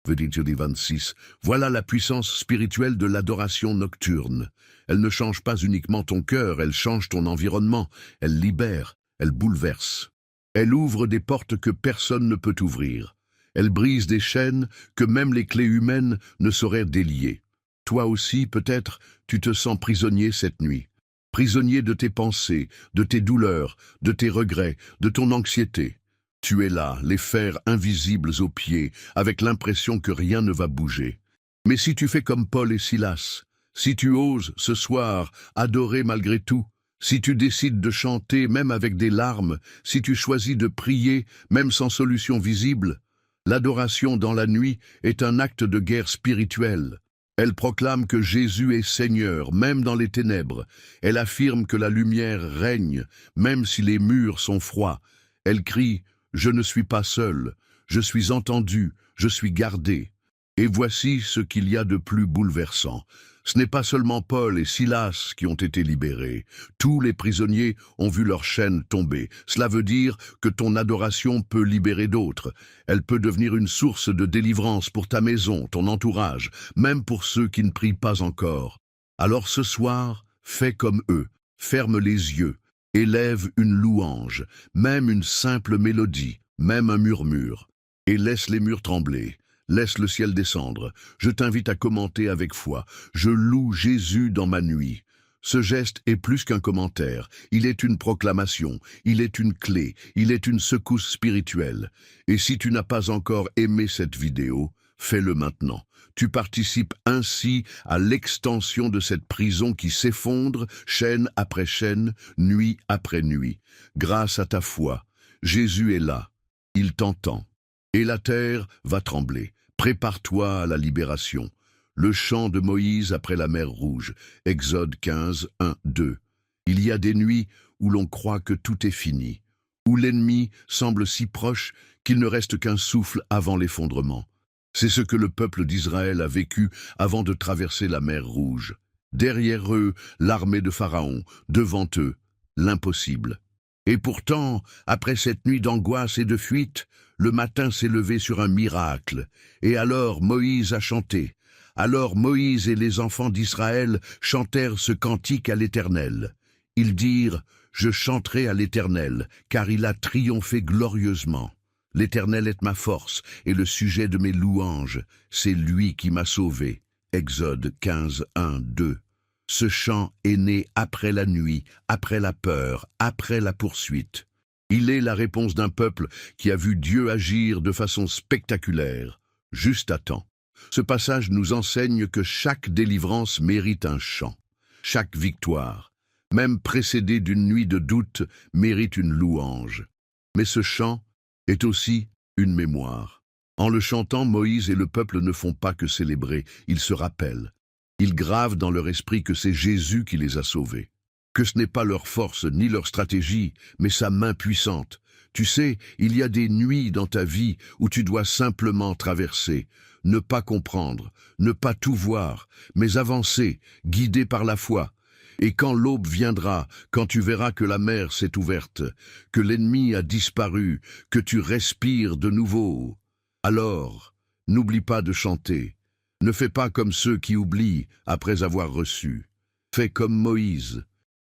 Verset 26. Voilà la puissance spirituelle de l'adoration nocturne. Elle ne change pas uniquement ton cœur, elle change ton environnement, elle libère, elle bouleverse. Elle ouvre des portes que personne ne peut ouvrir. Elle brise des chaînes que même les clés humaines ne sauraient délier. Toi aussi, peut-être, tu te sens prisonnier cette nuit. Prisonnier de tes pensées, de tes douleurs, de tes regrets, de ton anxiété. Tu es là, les fers invisibles aux pieds, avec l'impression que rien ne va bouger. Mais si tu fais comme Paul et Silas, si tu oses, ce soir, adorer malgré tout, si tu décides de chanter même avec des larmes, si tu choisis de prier même sans solution visible, l'adoration dans la nuit est un acte de guerre spirituelle. Elle proclame que Jésus est Seigneur, même dans les ténèbres. Elle affirme que la lumière règne, même si les murs sont froids. Elle crie « Je ne suis pas seul, je suis entendu, je suis gardé ». Et voici ce qu'il y a de plus bouleversant. Ce n'est pas seulement Paul et Silas qui ont été libérés. Tous les prisonniers ont vu leur chaîne tomber. Cela veut dire que ton adoration peut libérer d'autres. Elle peut devenir une source de délivrance pour ta maison, ton entourage, même pour ceux qui ne prient pas encore. Alors ce soir, fais comme eux. Ferme les yeux. Élève une louange, même une simple mélodie, même un murmure. Et laisse les murs trembler. Laisse le ciel descendre. Je t'invite à commenter avec foi. Je loue Jésus dans ma nuit. Ce geste est plus qu'un commentaire. Il est une proclamation. Il est une clé. Il est une secousse spirituelle. Et si tu n'as pas encore aimé cette vidéo, fais-le maintenant. Tu participes ainsi à l'extension de cette prison qui s'effondre, chaîne après chaîne, nuit après nuit. Grâce à ta foi, Jésus est là. Il t'entend. Et la terre va trembler. Prépare-toi à la libération. Le chant de Moïse après la mer Rouge. Exode 15, 1, 2. Il y a des nuits où l'on croit que tout est fini, où l'ennemi semble si proche qu'il ne reste qu'un souffle avant l'effondrement. C'est ce que le peuple d'Israël a vécu avant de traverser la mer Rouge. Derrière eux, l'armée de Pharaon, devant eux, l'impossible. Et pourtant, après cette nuit d'angoisse et de fuite, le matin s'est levé sur un miracle. Et alors Moïse a chanté. Alors Moïse et les enfants d'Israël chantèrent ce cantique à l'Éternel. Ils dirent « Je chanterai à l'Éternel, car il a triomphé glorieusement. L'Éternel est ma force et le sujet de mes louanges. C'est lui qui m'a sauvé. » Exode 15, 1, 2. Ce chant est né après la nuit, après la peur, après la poursuite. Il est la réponse d'un peuple qui a vu Dieu agir de façon spectaculaire, juste à temps. Ce passage nous enseigne que chaque délivrance mérite un chant. Chaque victoire, même précédée d'une nuit de doute, mérite une louange. Mais ce chant est aussi une mémoire. En le chantant, Moïse et le peuple ne font pas que célébrer, ils se rappellent. Ils gravent dans leur esprit que c'est Jésus qui les a sauvés, que ce n'est pas leur force ni leur stratégie, mais sa main puissante. Tu sais, il y a des nuits dans ta vie où tu dois simplement traverser, ne pas comprendre, ne pas tout voir, mais avancer, guidé par la foi. Et quand l'aube viendra, quand tu verras que la mer s'est ouverte, que l'ennemi a disparu, que tu respires de nouveau, alors, n'oublie pas de chanter. Ne fais pas comme ceux qui oublient après avoir reçu. Fais comme Moïse.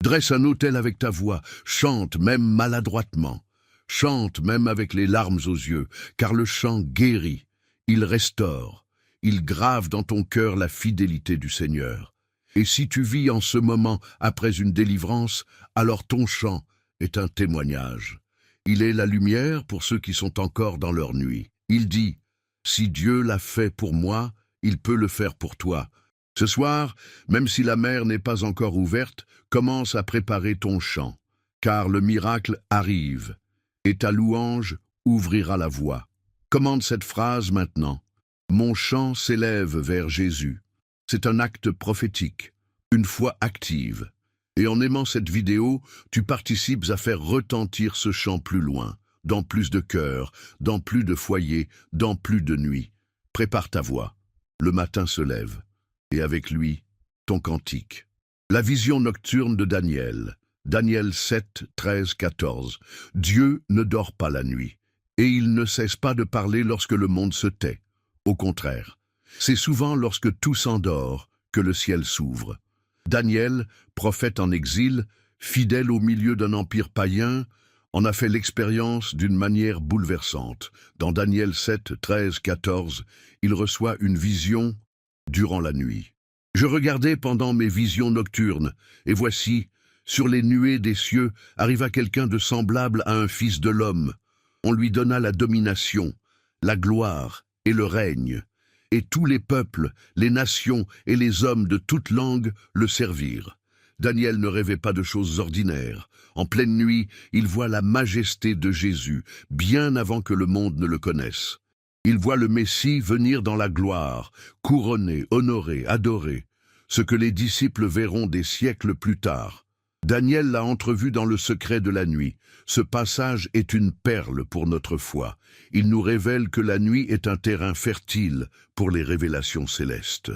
Dresse un autel avec ta voix, chante même maladroitement. Chante même avec les larmes aux yeux, car le chant guérit, il restaure, il grave dans ton cœur la fidélité du Seigneur. Et si tu vis en ce moment après une délivrance, alors ton chant est un témoignage. Il est la lumière pour ceux qui sont encore dans leur nuit. Il dit, « Si Dieu l'a fait pour moi, il peut le faire pour toi. » Ce soir, même si la mer n'est pas encore ouverte, commence à préparer ton chant, car le miracle arrive, et ta louange ouvrira la voie. Commande cette phrase maintenant. Mon chant s'élève vers Jésus. C'est un acte prophétique, une foi active. Et en aimant cette vidéo, tu participes à faire retentir ce chant plus loin, dans plus de cœurs, dans plus de foyers, dans plus de nuits. Prépare ta voix. Le matin se lève, et avec lui, ton cantique. La vision nocturne de Daniel. Daniel 7, 13, 14. Dieu ne dort pas la nuit, et il ne cesse pas de parler lorsque le monde se tait. Au contraire, c'est souvent lorsque tout s'endort que le ciel s'ouvre. Daniel, prophète en exil, fidèle au milieu d'un empire païen, en a fait l'expérience d'une manière bouleversante. Dans Daniel 7, 13, 14, il reçoit une vision durant la nuit. Je regardais pendant mes visions nocturnes, et voici, sur les nuées des cieux, arriva quelqu'un de semblable à un fils de l'homme. On lui donna la domination, la gloire et le règne. Et tous les peuples, les nations et les hommes de toute langue le servirent. Daniel ne rêvait pas de choses ordinaires. En pleine nuit, il voit la majesté de Jésus, bien avant que le monde ne le connaisse. Il voit le Messie venir dans la gloire, couronné, honoré, adoré, ce que les disciples verront des siècles plus tard. Daniel l'a entrevu dans le secret de la nuit. Ce passage est une perle pour notre foi. Il nous révèle que la nuit est un terrain fertile pour les révélations célestes.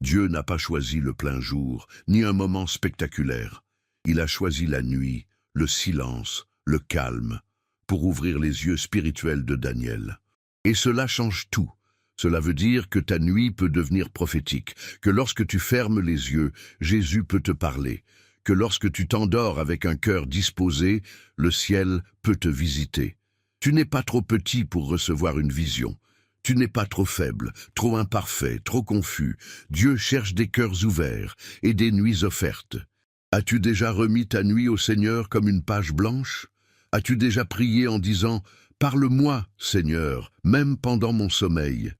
Dieu n'a pas choisi le plein jour, ni un moment spectaculaire. Il a choisi la nuit, le silence, le calme, pour ouvrir les yeux spirituels de Daniel. Et cela change tout. Cela veut dire que ta nuit peut devenir prophétique, que lorsque tu fermes les yeux, Jésus peut te parler, que lorsque tu t'endors avec un cœur disposé, le ciel peut te visiter. Tu n'es pas trop petit pour recevoir une vision. Tu n'es pas trop faible, trop imparfait, trop confus. Dieu cherche des cœurs ouverts et des nuits offertes. As-tu déjà remis ta nuit au Seigneur comme une page blanche? As-tu déjà prié en disant « Parle-moi, Seigneur, même pendant mon sommeil ».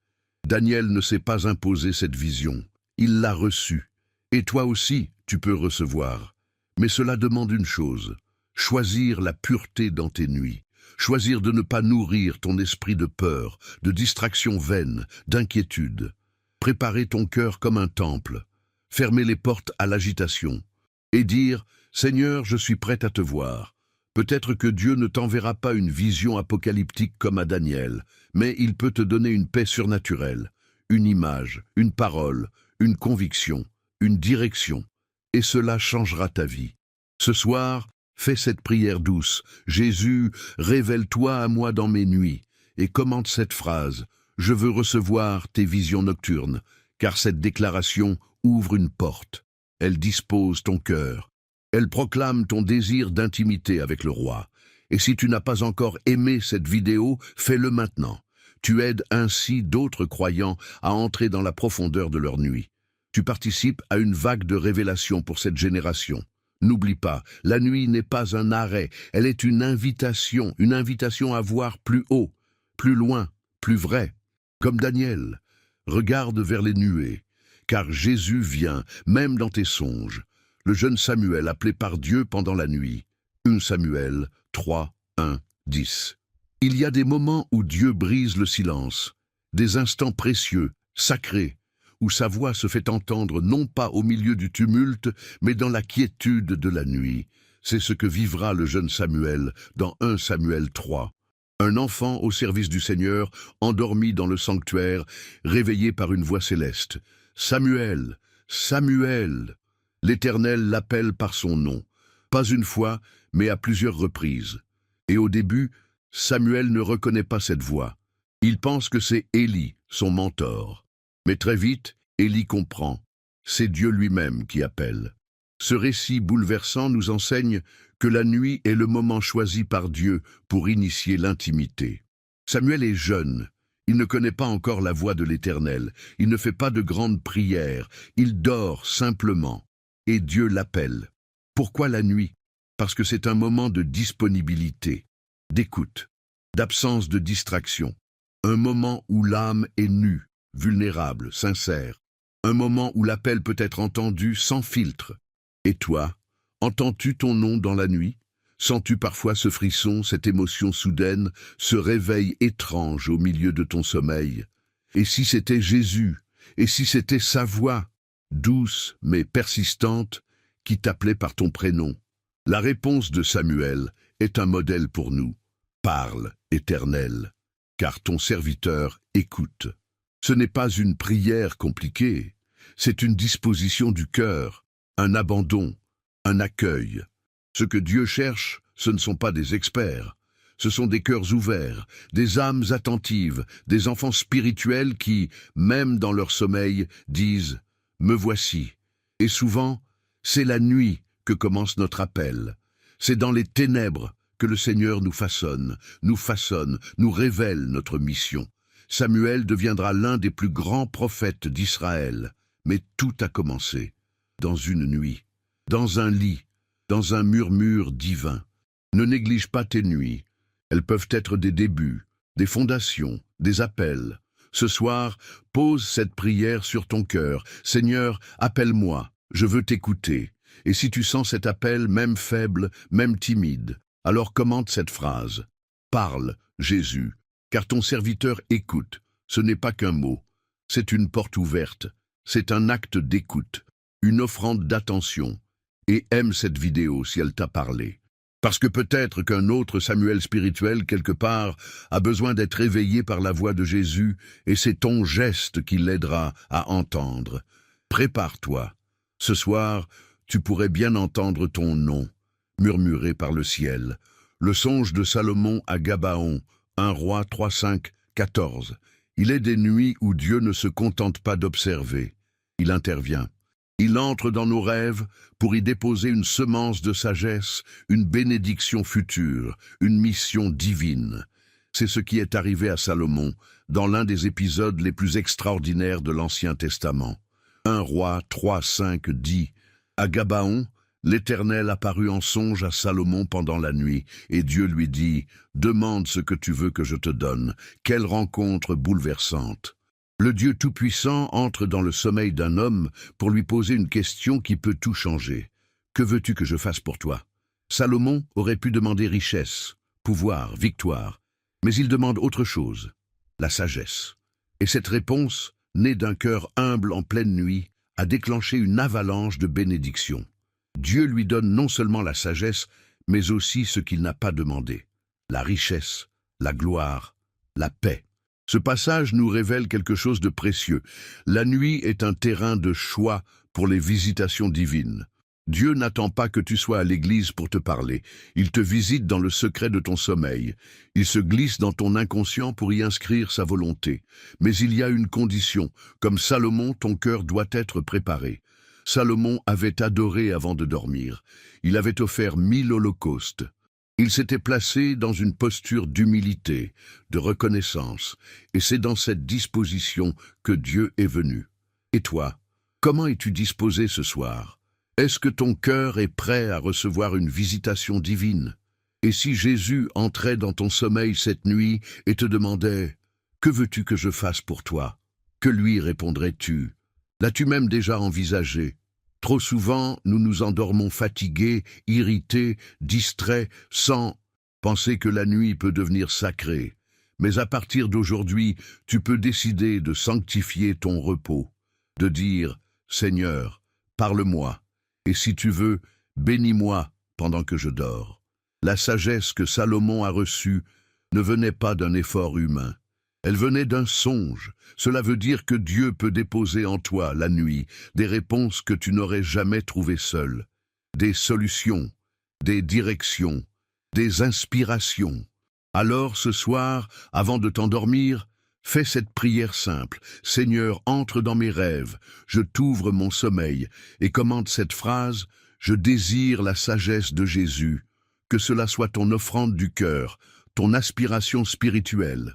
Daniel ne s'est pas imposé cette vision. Il l'a reçue. Et toi aussi, tu peux recevoir. Mais cela demande une chose, choisir la pureté dans tes nuits. Choisir de ne pas nourrir ton esprit de peur, de distraction vaine, d'inquiétude. Préparer ton cœur comme un temple. Fermer les portes à l'agitation. Et dire « Seigneur, je suis prêt à te voir ». Peut-être que Dieu ne t'enverra pas une vision apocalyptique comme à Daniel, mais il peut te donner une paix surnaturelle, une image, une parole, une conviction, une direction. Et cela changera ta vie. Ce soir, fais cette prière douce. Jésus, révèle-toi à moi dans mes nuits. Et commente cette phrase. Je veux recevoir tes visions nocturnes, car cette déclaration ouvre une porte. Elle dispose ton cœur. Elle proclame ton désir d'intimité avec le roi. Et si tu n'as pas encore aimé cette vidéo, fais-le maintenant. Tu aides ainsi d'autres croyants à entrer dans la profondeur de leur nuit. Tu participes à une vague de révélation pour cette génération. N'oublie pas, la nuit n'est pas un arrêt, elle est une invitation à voir plus haut, plus loin, plus vrai. Comme Daniel, regarde vers les nuées, car Jésus vient, même dans tes songes. Le jeune Samuel appelé par Dieu pendant la nuit. 1 Samuel 3, 1, 10. Il y a des moments où Dieu brise le silence, des instants précieux, sacrés, où sa voix se fait entendre non pas au milieu du tumulte, mais dans la quiétude de la nuit. C'est ce que vivra le jeune Samuel dans 1 Samuel 3. Un enfant au service du Seigneur, endormi dans le sanctuaire, réveillé par une voix céleste. « Samuel, Samuel !» L'Éternel l'appelle par son nom, pas une fois, mais à plusieurs reprises. Et au début, Samuel ne reconnaît pas cette voix. Il pense que c'est Élie, son mentor. Mais très vite, Élie comprend. C'est Dieu lui-même qui appelle. Ce récit bouleversant nous enseigne que la nuit est le moment choisi par Dieu pour initier l'intimité. Samuel est jeune. Il ne connaît pas encore la voix de l'Éternel. Il ne fait pas de grandes prières. Il dort simplement. Et Dieu l'appelle. Pourquoi la nuit? Parce que c'est un moment de disponibilité, d'écoute, d'absence de distraction. Un moment où l'âme est nue, vulnérable, sincère. Un moment où l'appel peut être entendu sans filtre. Et toi, entends-tu ton nom dans la nuit? Sens-tu parfois ce frisson, cette émotion soudaine, ce réveil étrange au milieu de ton sommeil? Et si c'était Jésus? Et si c'était sa voix? douce mais persistante, qui t'appelait par ton prénom. La réponse de Samuel est un modèle pour nous. Parle, Éternel, car ton serviteur écoute. Ce n'est pas une prière compliquée, c'est une disposition du cœur, un abandon, un accueil. Ce que Dieu cherche, ce ne sont pas des experts, ce sont des cœurs ouverts, des âmes attentives, des enfants spirituels qui, même dans leur sommeil, disent « Me voici ». Et souvent, c'est la nuit que commence notre appel. C'est dans les ténèbres que le Seigneur nous façonne, nous révèle notre mission. Samuel deviendra l'un des plus grands prophètes d'Israël. Mais tout a commencé dans une nuit, dans un lit, dans un murmure divin. Ne néglige pas tes nuits. Elles peuvent être des débuts, des fondations, des appels. Ce soir, pose cette prière sur ton cœur. Seigneur, appelle-moi, je veux t'écouter. Et si tu sens cet appel, même faible, même timide, alors commente cette phrase. Parle, Jésus, car ton serviteur écoute. Ce n'est pas qu'un mot, c'est une porte ouverte, c'est un acte d'écoute, une offrande d'attention. Et aime cette vidéo si elle t'a parlé. Parce que peut-être qu'un autre Samuel spirituel, quelque part, a besoin d'être éveillé par la voix de Jésus, et c'est ton geste qui l'aidera à entendre. Prépare-toi. Ce soir, tu pourrais bien entendre ton nom, murmuré par le ciel. Le songe de Salomon à Gabaon, 1 Roi 3, 5, 14. Il est des nuits où Dieu ne se contente pas d'observer. Il intervient. Il entre dans nos rêves pour y déposer une semence de sagesse, une bénédiction future, une mission divine. C'est ce qui est arrivé à Salomon dans l'un des épisodes les plus extraordinaires de l'Ancien Testament. 1 Roi 3, 5 dit « À Gabaon, l'Éternel apparut en songe à Salomon pendant la nuit, et Dieu lui dit « Demande ce que tu veux que je te donne. » Quelle rencontre bouleversante! Le Dieu Tout-Puissant entre dans le sommeil d'un homme pour lui poser une question qui peut tout changer. « Que veux-tu que je fasse pour toi ?» Salomon aurait pu demander richesse, pouvoir, victoire, mais il demande autre chose, la sagesse. Et cette réponse, née d'un cœur humble en pleine nuit, a déclenché une avalanche de bénédictions. Dieu lui donne non seulement la sagesse, mais aussi ce qu'il n'a pas demandé, la richesse, la gloire, la paix. Ce passage nous révèle quelque chose de précieux. La nuit est un terrain de choix pour les visitations divines. Dieu n'attend pas que tu sois à l'église pour te parler. Il te visite dans le secret de ton sommeil. Il se glisse dans ton inconscient pour y inscrire sa volonté. Mais il y a une condition. Comme Salomon, ton cœur doit être préparé. Salomon avait adoré avant de dormir. Il avait offert 1000 holocaustes. Il s'était placé dans une posture d'humilité, de reconnaissance, et c'est dans cette disposition que Dieu est venu. Et toi, comment es-tu disposé ce soir? Est-ce que ton cœur est prêt à recevoir une visitation divine? Et si Jésus entrait dans ton sommeil cette nuit et te demandait « Que veux-tu que je fasse pour toi ?» Que lui répondrais-tu? L'as-tu même déjà envisagé? Trop souvent, nous nous endormons fatigués, irrités, distraits, sans penser que la nuit peut devenir sacrée. Mais à partir d'aujourd'hui, tu peux décider de sanctifier ton repos, de dire « Seigneur, parle-moi, et si tu veux, bénis-moi pendant que je dors. » La sagesse que Salomon a reçue ne venait pas d'un effort humain. Elle venait d'un songe. Cela veut dire que Dieu peut déposer en toi, la nuit, des réponses que tu n'aurais jamais trouvées seul, des solutions, des directions, des inspirations. Alors, ce soir, avant de t'endormir, fais cette prière simple. Seigneur, entre dans mes rêves, je t'ouvre mon sommeil, et commente cette phrase, je désire la sagesse de Jésus, que cela soit ton offrande du cœur, ton aspiration spirituelle.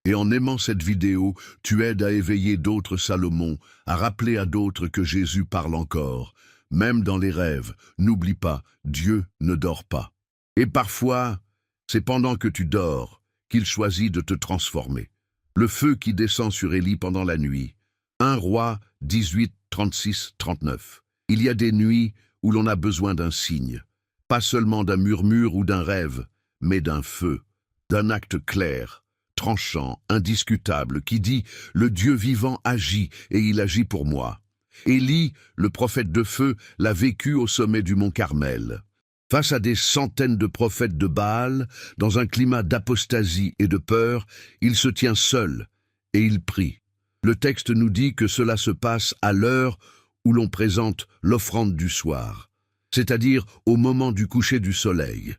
Et en aimant cette vidéo, tu aides à éveiller d'autres Salomon, à rappeler à d'autres que Jésus parle encore. Même dans les rêves, n'oublie pas, Dieu ne dort pas. Et parfois, c'est pendant que tu dors qu'il choisit de te transformer. Le feu qui descend sur Élie pendant la nuit. 1 Roi 18, 36, 39. Il y a des nuits où l'on a besoin d'un signe. Pas seulement d'un murmure ou d'un rêve, mais d'un feu, d'un acte clair, tranchant, indiscutable, qui dit « Le Dieu vivant agit et il agit pour moi ». Élie, le prophète de feu, l'a vécu au sommet du mont Carmel. Face à des centaines de prophètes de Baal, dans un climat d'apostasie et de peur, il se tient seul et il prie. Le texte nous dit que cela se passe à l'heure où l'on présente l'offrande du soir, c'est-à-dire au moment du coucher du soleil,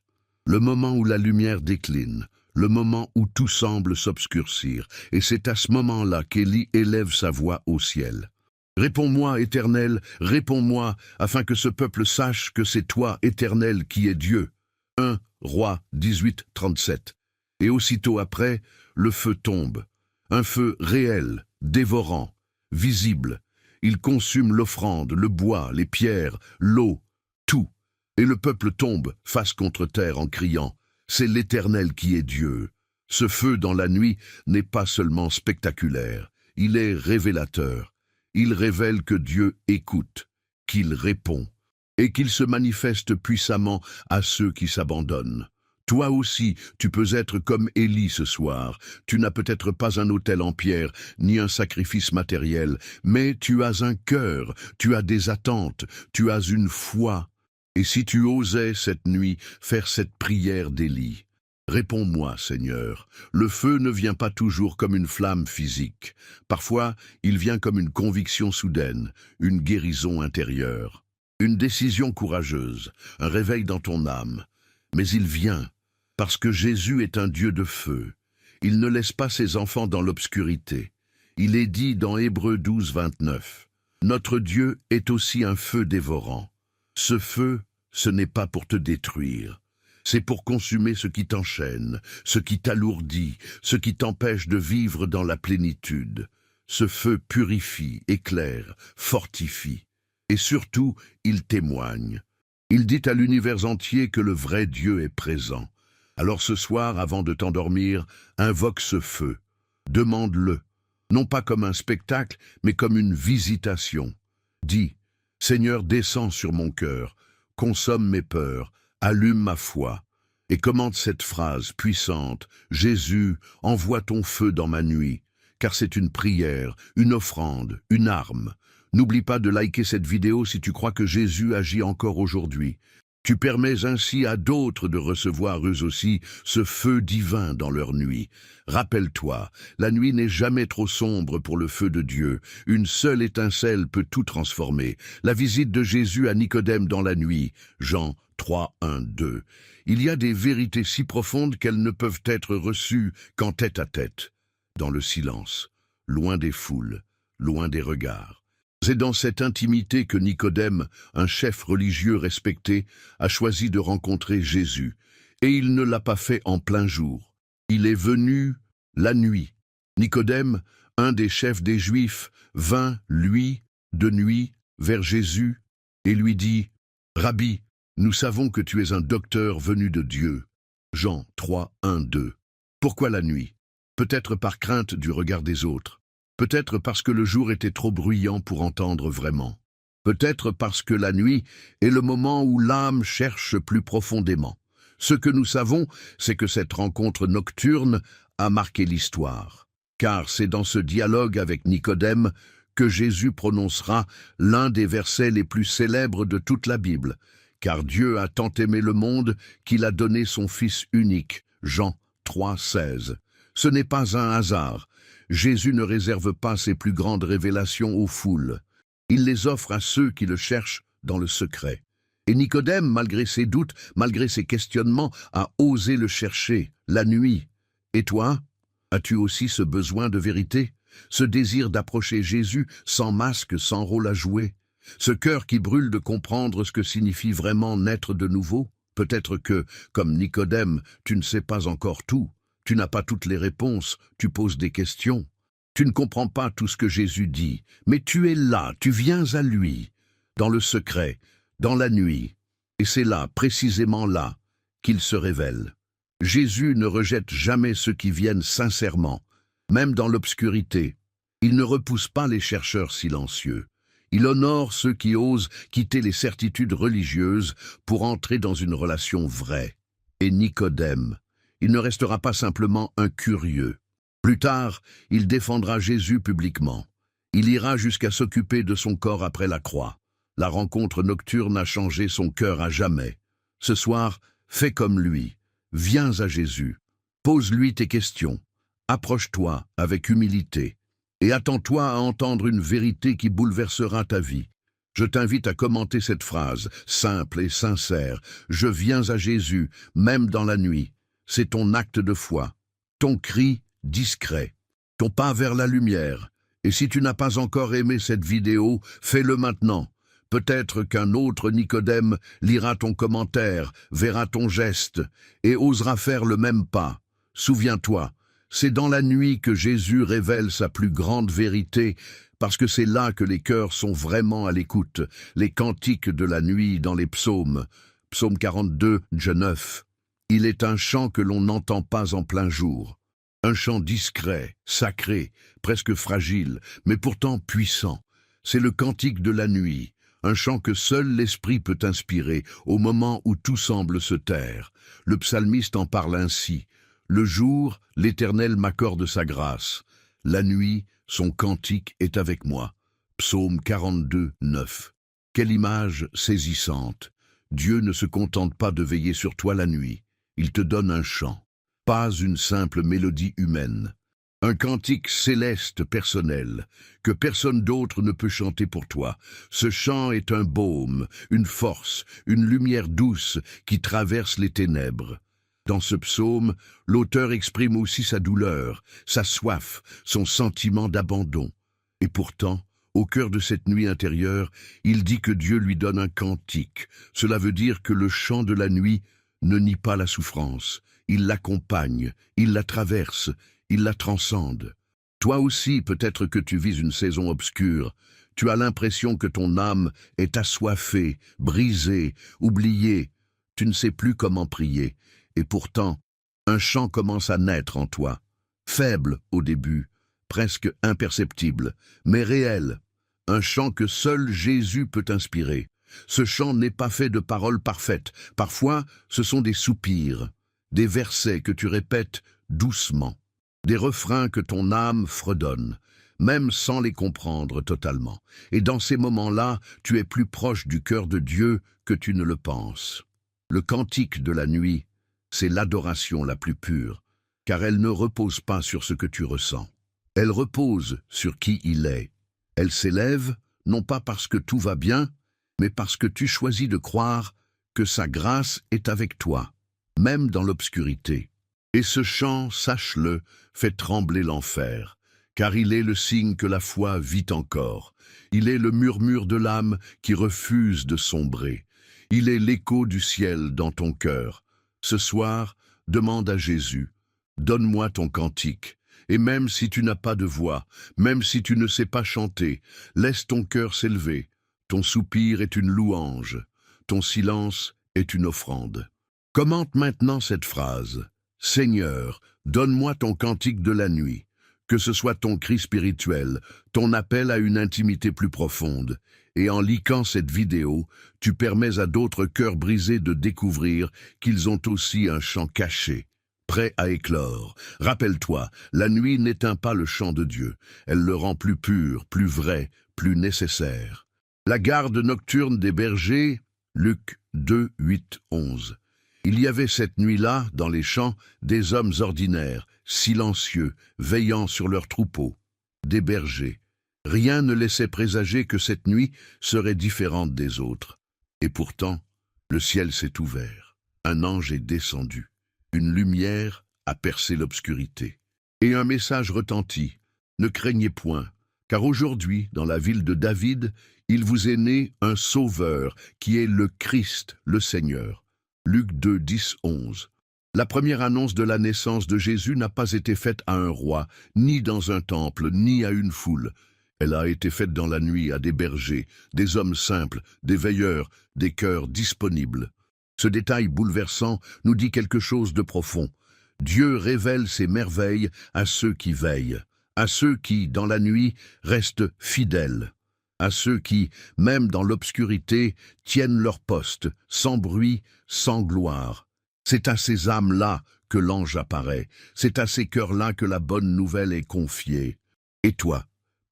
le moment où la lumière décline, le moment où tout semble s'obscurcir, et c'est à ce moment-là qu'Élie élève sa voix au ciel. Réponds-moi, Éternel, réponds-moi, afin que ce peuple sache que c'est toi, Éternel, qui es Dieu. 1 Roi 18, 37. Et aussitôt après, le feu tombe. Un feu réel, dévorant, visible. Il consume l'offrande, le bois, les pierres, l'eau, tout. Et le peuple tombe, face contre terre, en criant « C'est l'Éternel qui est Dieu ». Ce feu dans la nuit n'est pas seulement spectaculaire, il est révélateur. Il révèle que Dieu écoute, qu'il répond, et qu'il se manifeste puissamment à ceux qui s'abandonnent. Toi aussi, tu peux être comme Élie ce soir. Tu n'as peut-être pas un autel en pierre, ni un sacrifice matériel, mais tu as un cœur, tu as des attentes, tu as une foi. Et si tu osais cette nuit faire cette prière d'Élie, réponds-moi, Seigneur. Le feu ne vient pas toujours comme une flamme physique. Parfois, il vient comme une conviction soudaine, une guérison intérieure, une décision courageuse, un réveil dans ton âme. Mais il vient, parce que Jésus est un Dieu de feu. Il ne laisse pas ses enfants dans l'obscurité. Il est dit dans Hébreux 12, 29. Notre Dieu est aussi un feu dévorant. Ce feu, ce n'est pas pour te détruire. C'est pour consumer ce qui t'enchaîne, ce qui t'alourdit, ce qui t'empêche de vivre dans la plénitude. Ce feu purifie, éclaire, fortifie. Et surtout, il témoigne. Il dit à l'univers entier que le vrai Dieu est présent. Alors ce soir, avant de t'endormir, invoque ce feu. Demande-le, non pas comme un spectacle, mais comme une visitation. Dis, Seigneur, descends sur mon cœur, consomme mes peurs, allume ma foi, et commente cette phrase puissante, « Jésus, envoie ton feu dans ma nuit », car c'est une prière, une offrande, une arme. N'oublie pas de liker cette vidéo si tu crois que Jésus agit encore aujourd'hui. Tu permets ainsi à d'autres de recevoir eux aussi ce feu divin dans leur nuit. Rappelle-toi, la nuit n'est jamais trop sombre pour le feu de Dieu. Une seule étincelle peut tout transformer. La visite de Jésus à Nicodème dans la nuit, Jean 3, 1, 2. Il y a des vérités si profondes qu'elles ne peuvent être reçues qu'en tête à tête, dans le silence, loin des foules, loin des regards. C'est dans cette intimité que Nicodème, un chef religieux respecté, a choisi de rencontrer Jésus. Et il ne l'a pas fait en plein jour. Il est venu la nuit. Nicodème, un des chefs des Juifs, vint, lui, de nuit, vers Jésus, et lui dit, « Rabbi, nous savons que tu es un docteur venu de Dieu. » Jean 3, 1, 2. Pourquoi la nuit? Peut-être par crainte du regard des autres. Peut-être parce que le jour était trop bruyant pour entendre vraiment. Peut-être parce que la nuit est le moment où l'âme cherche plus profondément. Ce que nous savons, c'est que cette rencontre nocturne a marqué l'histoire. Car c'est dans ce dialogue avec Nicodème que Jésus prononcera l'un des versets les plus célèbres de toute la Bible. Car Dieu a tant aimé le monde qu'il a donné son Fils unique. Jean 3, 16. Ce n'est pas un hasard. Jésus ne réserve pas ses plus grandes révélations aux foules. Il les offre à ceux qui le cherchent dans le secret. Et Nicodème, malgré ses doutes, malgré ses questionnements, a osé le chercher, la nuit. Et toi, as-tu aussi ce besoin de vérité? Ce désir d'approcher Jésus sans masque, sans rôle à jouer? Ce cœur qui brûle de comprendre ce que signifie vraiment naître de nouveau? Peut-être que, comme Nicodème, tu ne sais pas encore tout. Tu n'as pas toutes les réponses, tu poses des questions. Tu ne comprends pas tout ce que Jésus dit, mais tu es là, tu viens à lui, dans le secret, dans la nuit. Et c'est là, précisément là, qu'il se révèle. Jésus ne rejette jamais ceux qui viennent sincèrement, même dans l'obscurité. Il ne repousse pas les chercheurs silencieux. Il honore ceux qui osent quitter les certitudes religieuses pour entrer dans une relation vraie. Et Nicodème, il ne restera pas simplement un curieux. Plus tard, il défendra Jésus publiquement. Il ira jusqu'à s'occuper de son corps après la croix. La rencontre nocturne a changé son cœur à jamais. Ce soir, fais comme lui. Viens à Jésus. Pose-lui tes questions. Approche-toi avec humilité. Et attends-toi à entendre une vérité qui bouleversera ta vie. Je t'invite à commenter cette phrase, simple et sincère. Je viens à Jésus, même dans la nuit. C'est ton acte de foi. Ton cri discret. Ton pas vers la lumière. Et si tu n'as pas encore aimé cette vidéo, fais-le maintenant. Peut-être qu'un autre Nicodème lira ton commentaire, verra ton geste et osera faire le même pas. Souviens-toi, c'est dans la nuit que Jésus révèle sa plus grande vérité, parce que c'est là que les cœurs sont vraiment à l'écoute. Les cantiques de la nuit dans les psaumes. Psaume 42, 9. Il est un chant que l'on n'entend pas en plein jour. Un chant discret, sacré, presque fragile, mais pourtant puissant. C'est le cantique de la nuit. Un chant que seul l'esprit peut inspirer au moment où tout semble se taire. Le psalmiste en parle ainsi. Le jour, l'Éternel m'accorde sa grâce. La nuit, son cantique est avec moi. Psaume 42, 9. Quelle image saisissante. Dieu ne se contente pas de veiller sur toi la nuit. Il te donne un chant. Pas une simple mélodie humaine. Un cantique céleste personnel, que personne d'autre ne peut chanter pour toi. Ce chant est un baume, une force, une lumière douce qui traverse les ténèbres. Dans ce psaume, l'auteur exprime aussi sa douleur, sa soif, son sentiment d'abandon. Et pourtant, au cœur de cette nuit intérieure, il dit que Dieu lui donne un cantique. Cela veut dire que le chant de la nuit ne nie pas la souffrance. Il l'accompagne, il la traverse, il la transcende. Toi aussi, peut-être que tu vis une saison obscure. Tu as l'impression que ton âme est assoiffée, brisée, oubliée. Tu ne sais plus comment prier. Et pourtant, un chant commence à naître en toi. Faible au début, presque imperceptible, mais réel. Un chant que seul Jésus peut inspirer. Ce chant n'est pas fait de paroles parfaites. Parfois, ce sont des soupirs, des versets que tu répètes doucement. Des refrains que ton âme fredonne, même sans les comprendre totalement. Et dans ces moments-là, tu es plus proche du cœur de Dieu que tu ne le penses. Le cantique de la nuit, c'est l'adoration la plus pure, car elle ne repose pas sur ce que tu ressens. Elle repose sur qui il est. Elle s'élève, non pas parce que tout va bien, mais parce que tu choisis de croire que sa grâce est avec toi, même dans l'obscurité. Et ce chant, sache-le, fait trembler l'enfer, car il est le signe que la foi vit encore. Il est le murmure de l'âme qui refuse de sombrer. Il est l'écho du ciel dans ton cœur. Ce soir, demande à Jésus, donne-moi ton cantique. Et même si tu n'as pas de voix, même si tu ne sais pas chanter, laisse ton cœur s'élever. Ton soupir est une louange, ton silence est une offrande. Commente maintenant cette phrase. Seigneur, donne-moi ton cantique de la nuit, que ce soit ton cri spirituel, ton appel à une intimité plus profonde. Et en liquant cette vidéo, tu permets à d'autres cœurs brisés de découvrir qu'ils ont aussi un chant caché, prêt à éclore. Rappelle-toi, la nuit n'éteint pas le chant de Dieu, elle le rend plus pur, plus vrai, plus nécessaire. La garde nocturne des bergers, Luc 2, 8, 11. Il y avait cette nuit-là, dans les champs, des hommes ordinaires, silencieux, veillant sur leurs troupeaux. Des bergers. Rien ne laissait présager que cette nuit serait différente des autres. Et pourtant, le ciel s'est ouvert. Un ange est descendu. Une lumière a percé l'obscurité. Et un message retentit. Ne craignez point, car aujourd'hui, dans la ville de David, il vous est né un sauveur, qui est le Christ, le Seigneur. Luc 2, 10, 11. La première annonce de la naissance de Jésus n'a pas été faite à un roi, ni dans un temple, ni à une foule. Elle a été faite dans la nuit à des bergers, des hommes simples, des veilleurs, des cœurs disponibles. Ce détail bouleversant nous dit quelque chose de profond. Dieu révèle ses merveilles à ceux qui veillent, à ceux qui, dans la nuit, restent fidèles, à ceux qui, même dans l'obscurité, tiennent leur poste, sans bruit, sans gloire. C'est à ces âmes-là que l'ange apparaît, c'est à ces cœurs-là que la bonne nouvelle est confiée. Et toi,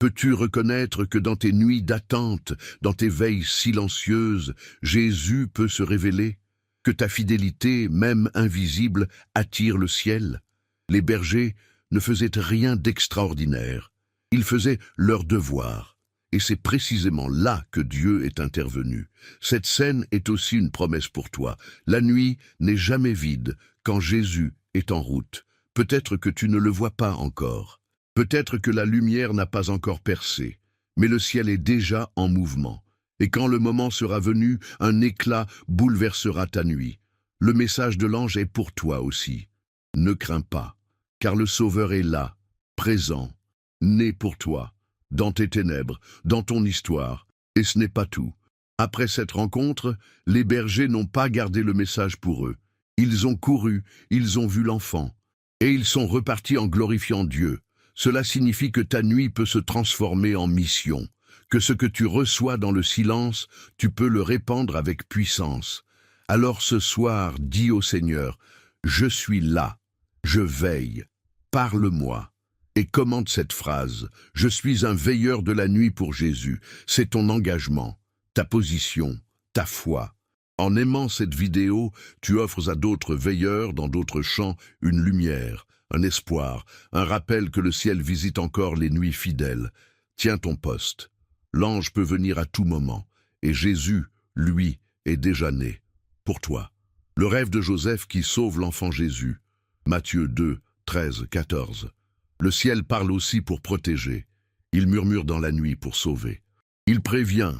Peux-tu reconnaître que dans tes nuits d'attente, dans tes veilles silencieuses, Jésus peut se révéler? Que ta fidélité, même invisible, attire le ciel? Les bergers ne faisaient rien d'extraordinaire. Ils faisaient leur devoir. Et c'est précisément là que Dieu est intervenu. Cette scène est aussi une promesse pour toi. La nuit n'est jamais vide quand Jésus est en route. Peut-être que tu ne le vois pas encore. Peut-être que la lumière n'a pas encore percé. Mais le ciel est déjà en mouvement. Et quand le moment sera venu, un éclat bouleversera ta nuit. Le message de l'ange est pour toi aussi. Ne crains pas, car le Sauveur est là, présent, né pour toi, dans tes ténèbres, dans ton histoire. Et ce n'est pas tout. Après cette rencontre, les bergers n'ont pas gardé le message pour eux. Ils ont couru, ils ont vu l'enfant. Et ils sont repartis en glorifiant Dieu. Cela signifie que ta nuit peut se transformer en mission. Que ce que tu reçois dans le silence, tu peux le répandre avec puissance. Alors ce soir, dis au Seigneur, « Je suis là, je veille, parle-moi ». Et commente cette phrase, « Je suis un veilleur de la nuit pour Jésus ». C'est ton engagement, ta position, ta foi. En aimant cette vidéo, tu offres à d'autres veilleurs dans d'autres champs une lumière, un espoir, un rappel que le ciel visite encore les nuits fidèles. Tiens ton poste. L'ange peut venir à tout moment, et Jésus, lui, est déjà né. Pour toi. Le rêve de Joseph qui sauve l'enfant Jésus. Matthieu 2, 13, 14. Le ciel parle aussi pour protéger. Il murmure dans la nuit pour sauver. Il prévient,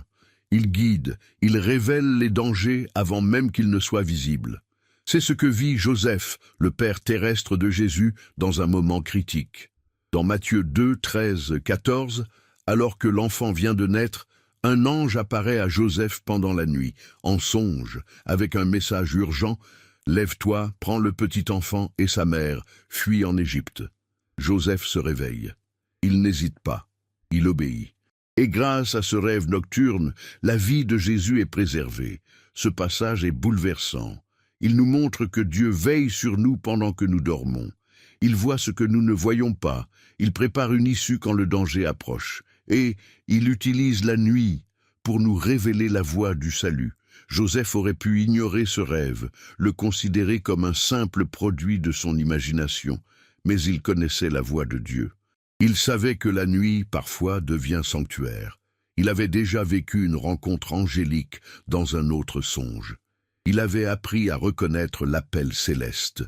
il guide, il révèle les dangers avant même qu'ils ne soient visibles. C'est ce que vit Joseph, le père terrestre de Jésus, dans un moment critique. Dans Matthieu 2, 13, 14, alors que l'enfant vient de naître, un ange apparaît à Joseph pendant la nuit, en songe, avec un message urgent, « Lève-toi, prends le petit enfant et sa mère, fuis en Égypte ». Joseph se réveille. Il n'hésite pas, il obéit. Et grâce à ce rêve nocturne, la vie de Jésus est préservée. Ce passage est bouleversant. Il nous montre que Dieu veille sur nous pendant que nous dormons. Il voit ce que nous ne voyons pas. Il prépare une issue quand le danger approche. Et il utilise la nuit pour nous révéler la voie du salut. Joseph aurait pu ignorer ce rêve, le considérer comme un simple produit de son imagination, mais il connaissait la voie de Dieu. Il savait que la nuit, parfois, devient sanctuaire. Il avait déjà vécu une rencontre angélique dans un autre songe. Il avait appris à reconnaître l'appel céleste.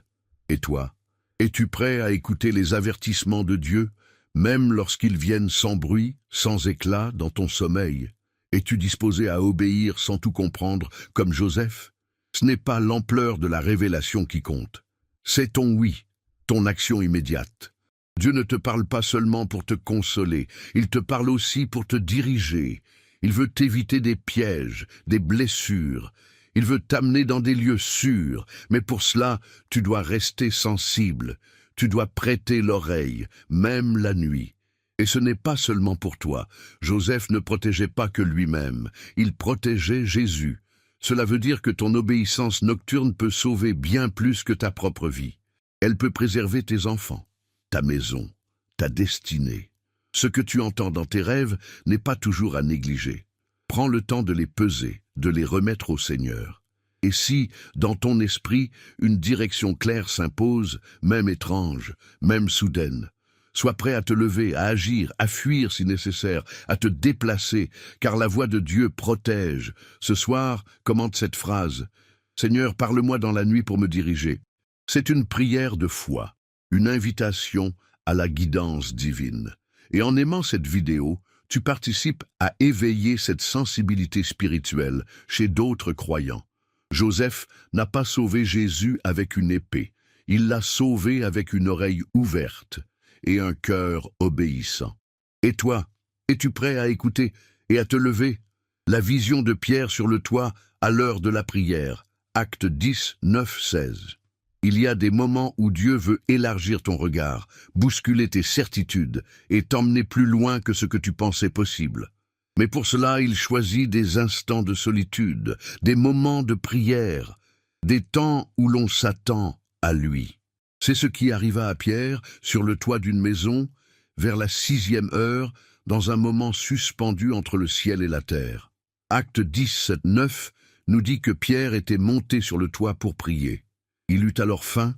Et toi, es-tu prêt à écouter les avertissements de Dieu, même lorsqu'ils viennent sans bruit, sans éclat, dans ton sommeil? Es-tu disposé à obéir sans tout comprendre, comme Joseph? Ce n'est pas l'ampleur de la révélation qui compte. C'est ton oui, ton action immédiate. Dieu ne te parle pas seulement pour te consoler, il te parle aussi pour te diriger. Il veut t'éviter des pièges, des blessures. Il veut t'amener dans des lieux sûrs, mais pour cela, tu dois rester sensible. Tu dois prêter l'oreille, même la nuit. Et ce n'est pas seulement pour toi. Joseph ne protégeait pas que lui-même, il protégeait Jésus. Cela veut dire que ton obéissance nocturne peut sauver bien plus que ta propre vie. Elle peut préserver tes enfants, ta maison, ta destinée. Ce que tu entends dans tes rêves n'est pas toujours à négliger. Prends le temps de les peser, de les remettre au Seigneur. Et si, dans ton esprit, une direction claire s'impose, même étrange, même soudaine, sois prêt à te lever, à agir, à fuir si nécessaire, à te déplacer, car la voix de Dieu protège. Ce soir, commente cette phrase, « Seigneur, parle-moi dans la nuit pour me diriger ». C'est une prière de foi, une invitation à la guidance divine. Et en aimant cette vidéo, tu participes à éveiller cette sensibilité spirituelle chez d'autres croyants. Joseph n'a pas sauvé Jésus avec une épée, il l'a sauvé avec une oreille ouverte et un cœur obéissant. Et toi, es-tu prêt à écouter et à te lever? La vision de Pierre sur le toit à l'heure de la prière, Actes 10, 9, 16. Il y a des moments où Dieu veut élargir ton regard, bousculer tes certitudes et t'emmener plus loin que ce que tu pensais possible. Mais pour cela, il choisit des instants de solitude, des moments de prière, des temps où l'on s'attend à lui. C'est ce qui arriva à Pierre sur le toit d'une maison vers la 6e heure dans un moment suspendu entre le ciel et la terre. Acte 10:9 nous dit que Pierre était monté sur le toit pour prier. Il eut alors faim,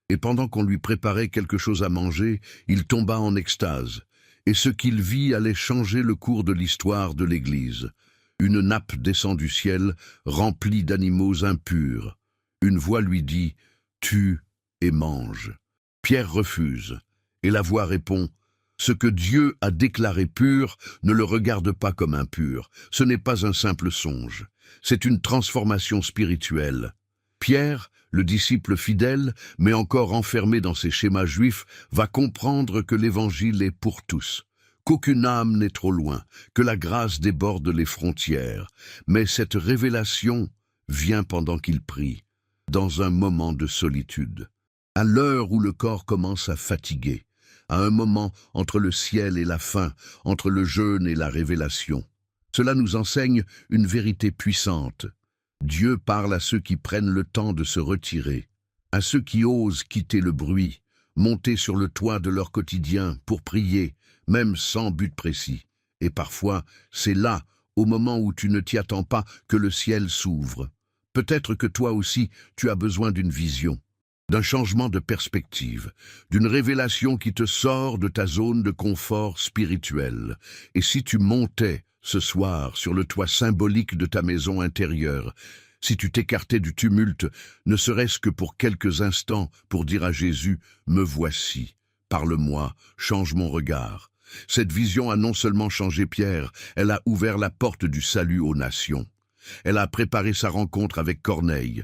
et pendant qu'on lui préparait quelque chose à manger, il tomba en extase, et ce qu'il vit allait changer le cours de l'histoire de l'Église. Une nappe descend du ciel, remplie d'animaux impurs. Une voix lui dit « Tue et mange ». Pierre refuse, et la voix répond « Ce que Dieu a déclaré pur, ne le regarde pas comme impur. Ce n'est pas un simple songe. C'est une transformation spirituelle. » Pierre, le disciple fidèle, mais encore enfermé dans ses schémas juifs, va comprendre que l'Évangile est pour tous, qu'aucune âme n'est trop loin, que la grâce déborde les frontières. Mais cette révélation vient pendant qu'il prie, dans un moment de solitude, à l'heure où le corps commence à fatiguer, à un moment entre le ciel et la faim, entre le jeûne et la révélation. Cela nous enseigne une vérité puissante. Dieu parle à ceux qui prennent le temps de se retirer, à ceux qui osent quitter le bruit, monter sur le toit de leur quotidien pour prier, même sans but précis. Et parfois, c'est là, au moment où tu ne t'y attends pas, que le ciel s'ouvre. Peut-être que toi aussi, tu as besoin d'une vision, d'un changement de perspective, d'une révélation qui te sort de ta zone de confort spirituel. Et si tu montais ce soir sur le toit symbolique de ta maison intérieure, si tu t'écartais du tumulte, ne serait-ce que pour quelques instants, pour dire à Jésus « Me voici, parle-moi, change mon regard ». Cette vision a non seulement changé Pierre, elle a ouvert la porte du salut aux nations. Elle a préparé sa rencontre avec Corneille.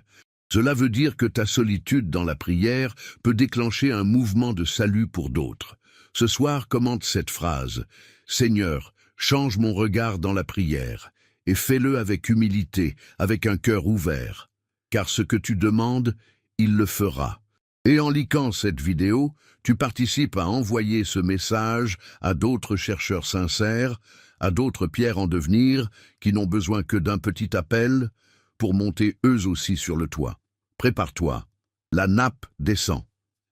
Cela veut dire que ta solitude dans la prière peut déclencher un mouvement de salut pour d'autres. Ce soir, commente cette phrase « Seigneur, change mon regard dans la prière, et fais-le avec humilité, avec un cœur ouvert. Car ce que tu demandes, il le fera. » Et en likant cette vidéo, tu participes à envoyer ce message à d'autres chercheurs sincères, à d'autres pierres en devenir, qui n'ont besoin que d'un petit appel pour monter eux aussi sur le toit. Prépare-toi, la nappe descend,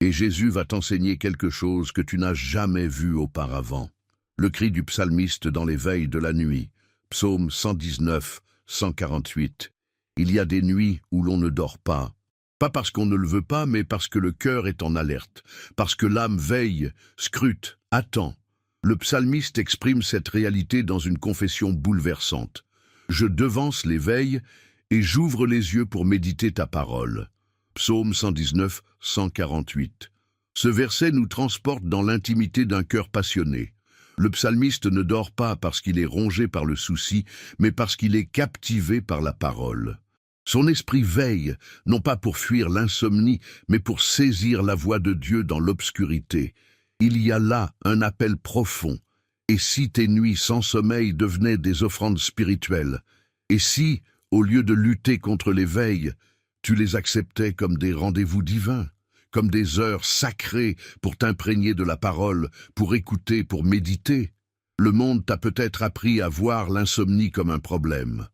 et Jésus va t'enseigner quelque chose que tu n'as jamais vu auparavant. Le cri du psalmiste dans les veilles de la nuit, psaume 119, 148. Il y a des nuits où l'on ne dort pas. Pas parce qu'on ne le veut pas, mais parce que le cœur est en alerte, parce que l'âme veille, scrute, attend. Le psalmiste exprime cette réalité dans une confession bouleversante. « Je devance les veilles et j'ouvre les yeux pour méditer ta parole. » Psaume 119, 148. Ce verset nous transporte dans l'intimité d'un cœur passionné. Le psalmiste ne dort pas parce qu'il est rongé par le souci, mais parce qu'il est captivé par la parole. Son esprit veille, non pas pour fuir l'insomnie, mais pour saisir la voix de Dieu dans l'obscurité. Il y a là un appel profond. Et si tes nuits sans sommeil devenaient des offrandes spirituelles? Et si, au lieu de lutter contre les veilles, tu les acceptais comme des rendez-vous divins, comme des heures sacrées pour t'imprégner de la parole, pour écouter, pour méditer? Le monde t'a peut-être appris à voir l'insomnie comme un problème.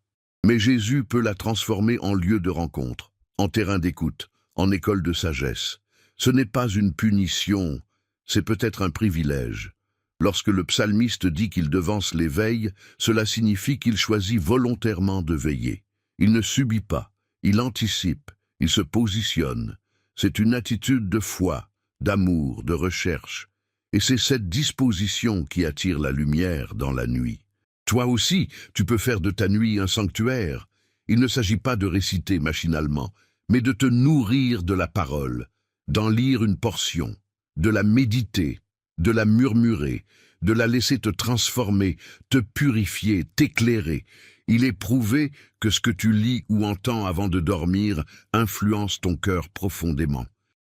Mais Jésus peut la transformer en lieu de rencontre, en terrain d'écoute, en école de sagesse. Ce n'est pas une punition, c'est peut-être un privilège. Lorsque le psalmiste dit qu'il devance les veilles, cela signifie qu'il choisit volontairement de veiller. Il ne subit pas, il anticipe, il se positionne. C'est une attitude de foi, d'amour, de recherche. Et c'est cette disposition qui attire la lumière dans la nuit. Toi aussi, tu peux faire de ta nuit un sanctuaire. Il ne s'agit pas de réciter machinalement, mais de te nourrir de la parole, d'en lire une portion, de la méditer, de la murmurer, de la laisser te transformer, te purifier, t'éclairer. Il est prouvé que ce que tu lis ou entends avant de dormir influence ton cœur profondément.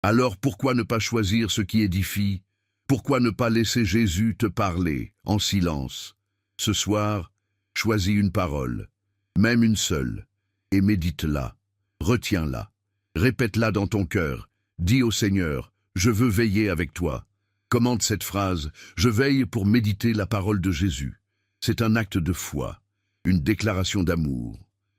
Alors pourquoi ne pas choisir ce qui édifie? Pourquoi ne pas laisser Jésus te parler en silence? Ce soir, choisis une parole, même une seule, et médite-la, retiens-la, répète-la dans ton cœur, dis au Seigneur, je veux veiller avec toi. Commente cette phrase, je veille pour méditer la parole de Jésus. C'est un acte de foi, une déclaration d'amour,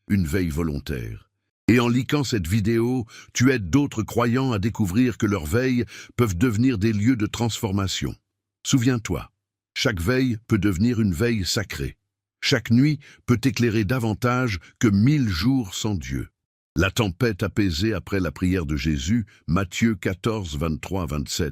une veille volontaire. Et en likant cette vidéo, tu aides d'autres croyants à découvrir que leurs veilles peuvent devenir des lieux de transformation. Souviens-toi, Chaque veille peut devenir une veille sacrée. Chaque nuit peut éclairer davantage que 1000 jours sans Dieu. La tempête apaisée après la prière de Jésus, Matthieu 14, 23-27.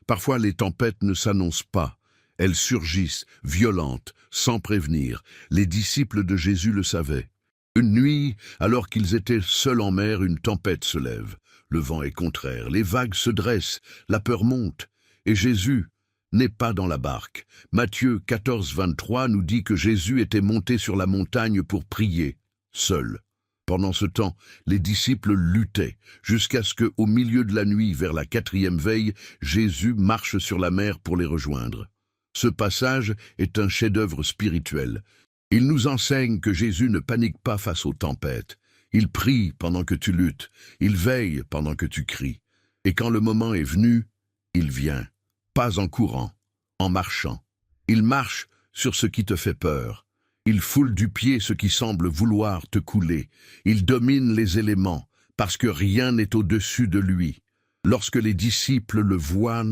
Parfois les tempêtes ne s'annoncent pas. Elles surgissent, violentes, sans prévenir. Les disciples de Jésus le savaient. Une nuit, alors qu'ils étaient seuls en mer, une tempête se lève. Le vent est contraire, les vagues se dressent, la peur monte. Et Jésus n'est pas dans la barque. Matthieu 14, 23 nous dit que Jésus était monté sur la montagne pour prier, seul. Pendant ce temps, les disciples luttaient, jusqu'à ce que, au milieu de la nuit, vers la 4e veille, Jésus marche sur la mer pour les rejoindre. Ce passage est un chef-d'œuvre spirituel. Il nous enseigne que Jésus ne panique pas face aux tempêtes. Il prie pendant que tu luttes, il veille pendant que tu cries. Et quand le moment est venu, il vient, pas en courant, en marchant. Il marche sur ce qui te fait peur. Il foule du pied ce qui semble vouloir te couler. Il domine les éléments, parce que rien n'est au-dessus de lui. Lorsque les disciples le voient,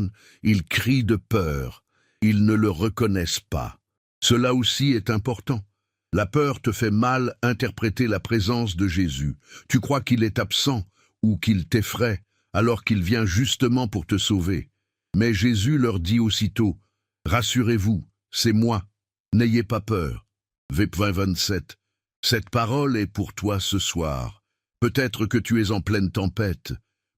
ils crient de peur. Ils ne le reconnaissent pas. Cela aussi est important. La peur te fait mal interpréter la présence de Jésus. Tu crois qu'il est absent ou qu'il t'effraie, alors qu'il vient justement pour te sauver. Mais Jésus leur dit aussitôt, « Rassurez-vous, c'est moi, n'ayez pas peur. » Verset 27. Cette parole est pour toi ce soir. Peut-être que tu es en pleine tempête.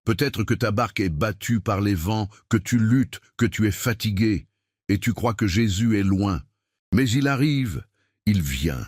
Peut-être que ta barque est battue par les vents, que tu luttes, que tu es fatigué. Et tu crois que Jésus est loin. Mais il arrive, il vient.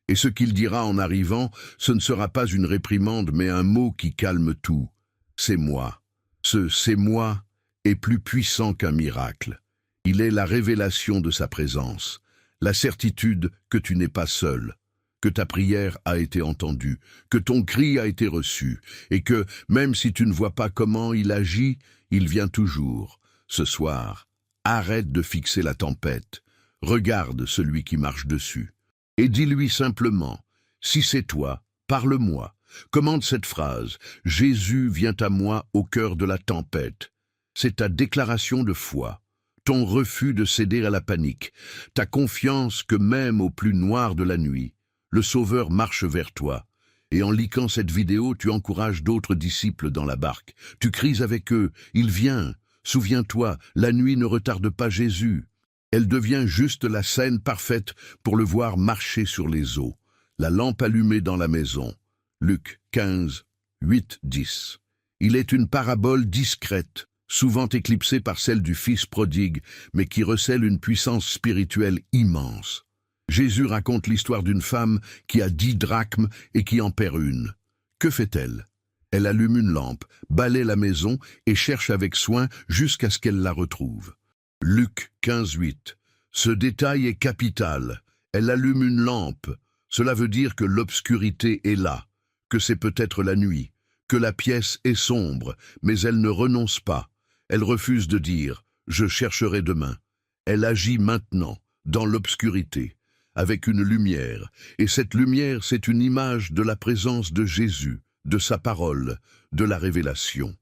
Et ce qu'il dira en arrivant, ce ne sera pas une réprimande, mais un mot qui calme tout. C'est moi. Ce « c'est moi » est plus puissant qu'un miracle. Il est la révélation de sa présence. La certitude que tu n'es pas seul, que ta prière a été entendue, que ton cri a été reçu, et que, même si tu ne vois pas comment il agit, il vient toujours. Ce soir, arrête de fixer la tempête, regarde celui qui marche dessus, et dis-lui simplement, « Si c'est toi, parle-moi ». Commande cette phrase, « Jésus vient à moi au cœur de la tempête ». C'est ta déclaration de foi. Ton refus de céder à la panique, ta confiance que même au plus noir de la nuit, le Sauveur marche vers toi. Et en liquant cette vidéo, tu encourages d'autres disciples dans la barque. Tu cries avec eux, il vient. Souviens-toi, la nuit ne retarde pas Jésus. Elle devient juste la scène parfaite pour le voir marcher sur les eaux. La lampe allumée dans la maison. Luc 15, 8, 10. Il est une parabole discrète, souvent éclipsée par celle du Fils prodigue, mais qui recèle une puissance spirituelle immense. Jésus raconte l'histoire d'une femme qui a 10 drachmes et qui en perd une. Que fait-elle? Elle allume une lampe, balaie la maison et cherche avec soin jusqu'à ce qu'elle la retrouve. Luc 15, 8. Ce détail est capital. Elle allume une lampe. Cela veut dire que l'obscurité est là, que c'est peut-être la nuit, que la pièce est sombre, mais elle ne renonce pas. Elle refuse de dire « je chercherai demain ». Elle agit maintenant, dans l'obscurité, avec une lumière, et cette lumière c'est une image de la présence de Jésus, de sa parole, de la révélation.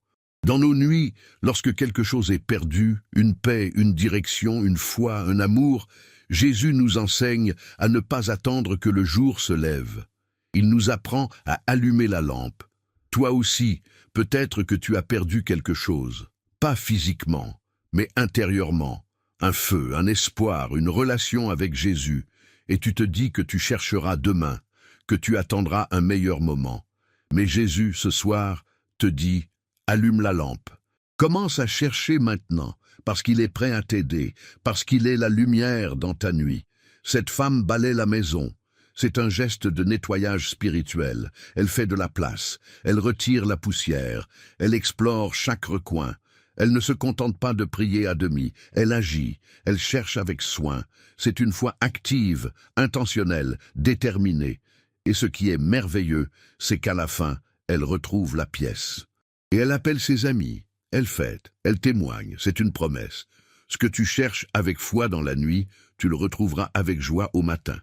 Dans nos nuits, lorsque quelque chose est perdu, une paix, une direction, une foi, un amour, Jésus nous enseigne à ne pas attendre que le jour se lève. Il nous apprend à allumer la lampe. Toi aussi, peut-être que tu as perdu quelque chose. Pas physiquement, mais intérieurement. Un feu, un espoir, une relation avec Jésus. Et tu te dis que tu chercheras demain, que tu attendras un meilleur moment. Mais Jésus, ce soir, te dit « allume la lampe ». Commence à chercher maintenant, parce qu'il est prêt à t'aider, parce qu'il est la lumière dans ta nuit. Cette femme balaie la maison. C'est un geste de nettoyage spirituel. Elle fait de la place, elle retire la poussière, elle explore chaque recoin. Elle ne se contente pas de prier à demi, elle agit, elle cherche avec soin. C'est une foi active, intentionnelle, déterminée. Et ce qui est merveilleux, c'est qu'à la fin, elle retrouve la pièce. Et elle appelle ses amis, elle fête, elle témoigne, c'est une promesse. Ce que tu cherches avec foi dans la nuit, tu le retrouveras avec joie au matin.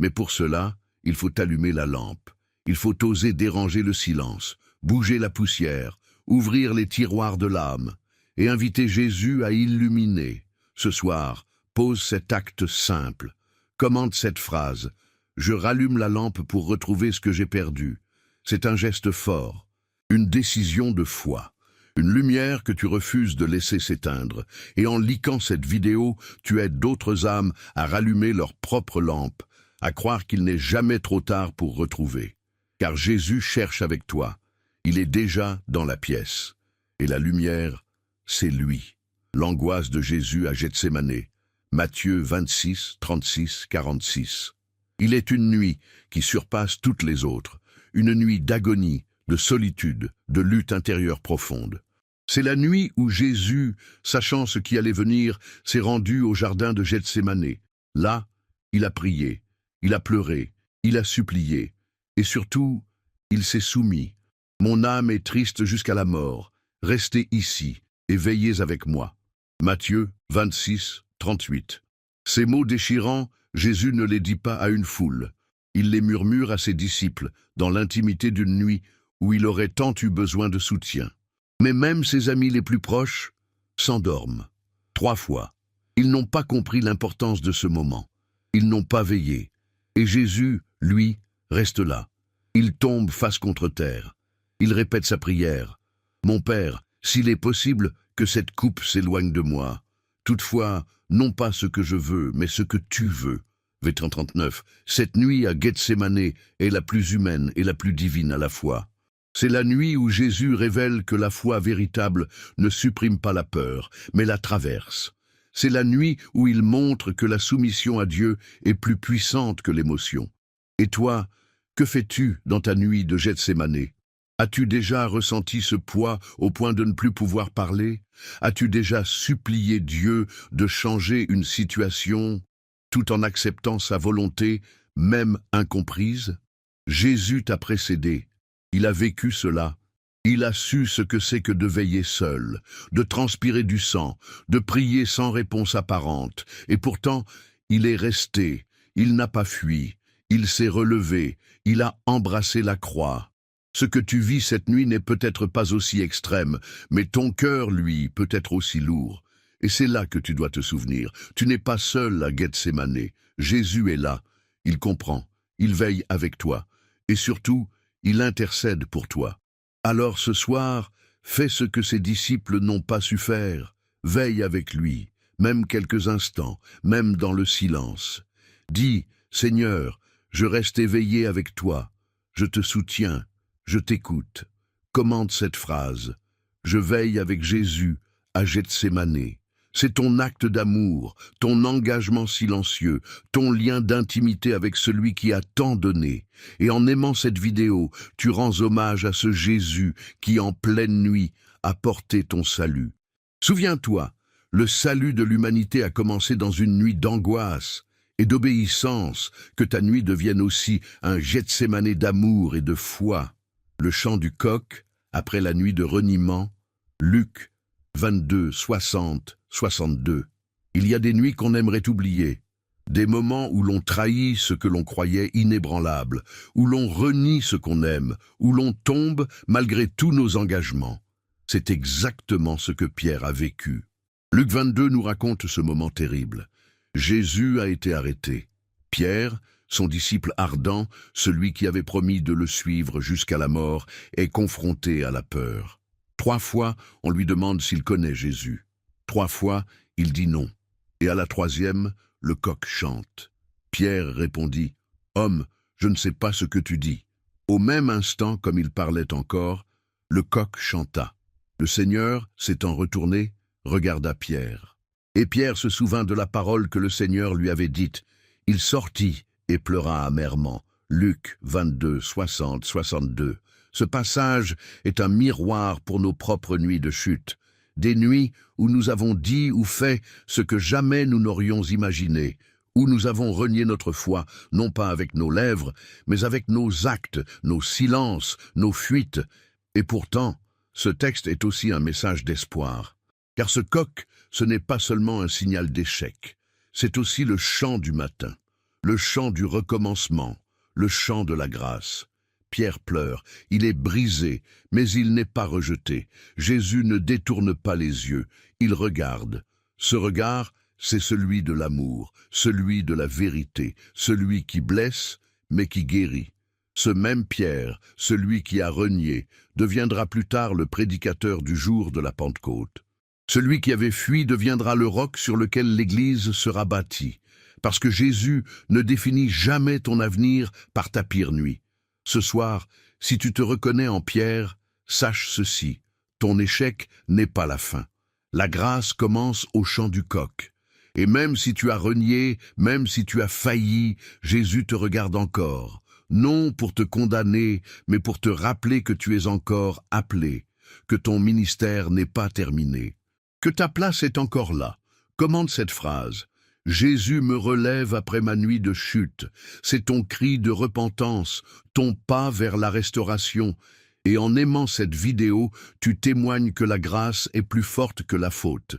Mais pour cela, il faut allumer la lampe. Il faut oser déranger le silence, bouger la poussière, ouvrir les tiroirs de l'âme et inviter Jésus à illuminer. Ce soir, Pose cet acte simple. Commente cette phrase. Je rallume la lampe pour retrouver ce que j'ai perdu. C'est un geste fort, une décision de foi, une lumière que tu refuses de laisser s'éteindre. Et en liquant cette vidéo, tu aides d'autres âmes à rallumer leur propre lampe, à croire qu'il n'est jamais trop tard pour retrouver. Car Jésus cherche avec toi. Il est déjà dans la pièce. Et la lumière, c'est lui. L'angoisse de Jésus à Gethsémane. Matthieu 26, 36, 46. Il est une nuit qui surpasse toutes les autres, une nuit d'agonie, de solitude, de lutte intérieure profonde. C'est la nuit où Jésus, sachant ce qui allait venir, s'est rendu au jardin de Gethsémane. Là, il a prié, il a pleuré, il a supplié, et surtout, il s'est soumis. Mon âme est triste jusqu'à la mort, restez ici et veillez avec moi. Matthieu 26, 38. Ces mots déchirants, Jésus ne les dit pas à une foule. Il les murmure à ses disciples, dans l'intimité d'une nuit où il aurait tant eu besoin de soutien. Mais même ses amis les plus proches s'endorment. 3 fois. Ils n'ont pas compris l'importance de ce moment. Ils n'ont pas veillé. Et Jésus, lui, reste là. Il tombe face contre terre. Il répète sa prière. « Mon Père, s'il est possible que cette coupe s'éloigne de moi. Toutefois, non pas ce que je veux, mais ce que tu veux. » Verset 39. Cette nuit à Gethsémane est la plus humaine et la plus divine à la fois. C'est la nuit où Jésus révèle que la foi véritable ne supprime pas la peur, mais la traverse. C'est la nuit où il montre que la soumission à Dieu est plus puissante que l'émotion. Et toi, que fais-tu dans ta nuit de Gethsémane? As-tu déjà ressenti ce poids au point de ne plus pouvoir parler? As-tu déjà supplié Dieu de changer une situation tout en acceptant sa volonté, même incomprise? Jésus t'a précédé. Il a vécu cela. Il a su ce que c'est que de veiller seul, de transpirer du sang, de prier sans réponse apparente. Et pourtant, il est resté. Il n'a pas fui. Il s'est relevé. Il a embrassé la croix. Ce que tu vis cette nuit n'est peut-être pas aussi extrême, mais ton cœur, lui, peut être aussi lourd. Et c'est là que tu dois te souvenir. Tu n'es pas seul à Gethsémane. Jésus est là. Il comprend. Il veille avec toi. Et surtout, il intercède pour toi. Alors ce soir, fais ce que ses disciples n'ont pas su faire. Veille avec lui, même quelques instants, même dans le silence. Dis, Seigneur, je reste éveillé avec toi. Je te soutiens. Je t'écoute. Commente cette phrase. Je veille avec Jésus à Gethsémane. C'est ton acte d'amour, ton engagement silencieux, ton lien d'intimité avec celui qui a tant donné. Et en aimant cette vidéo, tu rends hommage à ce Jésus qui, en pleine nuit, a porté ton salut. Souviens-toi, le salut de l'humanité a commencé dans une nuit d'angoisse et d'obéissance, que ta nuit devienne aussi un Gethsémane d'amour et de foi. Le chant du coq, après la nuit de reniement, Luc 22, 60, 62. Il y a des nuits qu'on aimerait oublier, des moments où l'on trahit ce que l'on croyait inébranlable, où l'on renie ce qu'on aime, où l'on tombe malgré tous nos engagements. C'est exactement ce que Pierre a vécu. Luc 22 nous raconte ce moment terrible. Jésus a été arrêté. Pierre, son disciple ardent, celui qui avait promis de le suivre jusqu'à la mort, est confronté à la peur. 3 fois, on lui demande s'il connaît Jésus. 3 fois, il dit non. Et à la 3e, le coq chante. Pierre répondit, « Homme, je ne sais pas ce que tu dis. » Au même instant, comme il parlait encore, le coq chanta. Le Seigneur, s'étant retourné, regarda Pierre. Et Pierre se souvint de la parole que le Seigneur lui avait dite. Il sortit et pleura amèrement. Luc 22, 60, 62. Ce passage est un miroir pour nos propres nuits de chute. Des nuits où nous avons dit ou fait ce que jamais nous n'aurions imaginé, où nous avons renié notre foi, non pas avec nos lèvres, mais avec nos actes, nos silences, nos fuites. Et pourtant, ce texte est aussi un message d'espoir. Car ce coq, ce n'est pas seulement un signal d'échec, c'est aussi le chant du matin, le chant du recommencement, le chant de la grâce. Pierre pleure, il est brisé, mais il n'est pas rejeté. Jésus ne détourne pas les yeux, il regarde. Ce regard, c'est celui de l'amour, celui de la vérité, celui qui blesse, mais qui guérit. Ce même Pierre, celui qui a renié, deviendra plus tard le prédicateur du jour de la Pentecôte. Celui qui avait fui deviendra le roc sur lequel l'Église sera bâtie, parce que Jésus ne définit jamais ton avenir par ta pire nuit. Ce soir, si tu te reconnais en Pierre, sache ceci, ton échec n'est pas la fin. La grâce commence au chant du coq. Et même si tu as renié, même si tu as failli, Jésus te regarde encore. Non pour te condamner, mais pour te rappeler que tu es encore appelé, que ton ministère n'est pas terminé, que ta place est encore là. Commande cette phrase. Jésus me relève après ma nuit de chute. C'est ton cri de repentance, ton pas vers la restauration. Et en aimant cette vidéo, tu témoignes que la grâce est plus forte que la faute.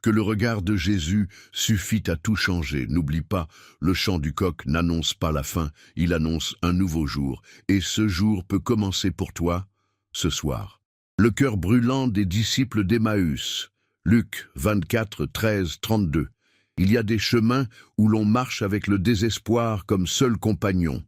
Que le regard de Jésus suffit à tout changer. N'oublie pas, le chant du coq n'annonce pas la fin, il annonce un nouveau jour. Et ce jour peut commencer pour toi, ce soir. Le cœur brûlant des disciples d'Emmaüs. Luc 24, 13, 32. Il y a des chemins où l'on marche avec le désespoir comme seul compagnon.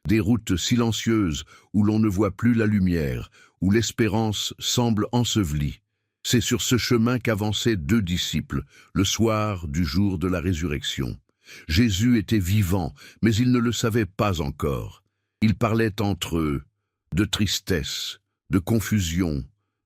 Des routes silencieuses où l'on ne voit plus la lumière, où l'espérance semble ensevelie. C'est sur ce chemin qu'avançaient deux disciples, le soir du jour de la résurrection. Jésus était vivant, mais ils ne le savaient pas encore. Ils parlaient entre eux de tristesse, de confusion,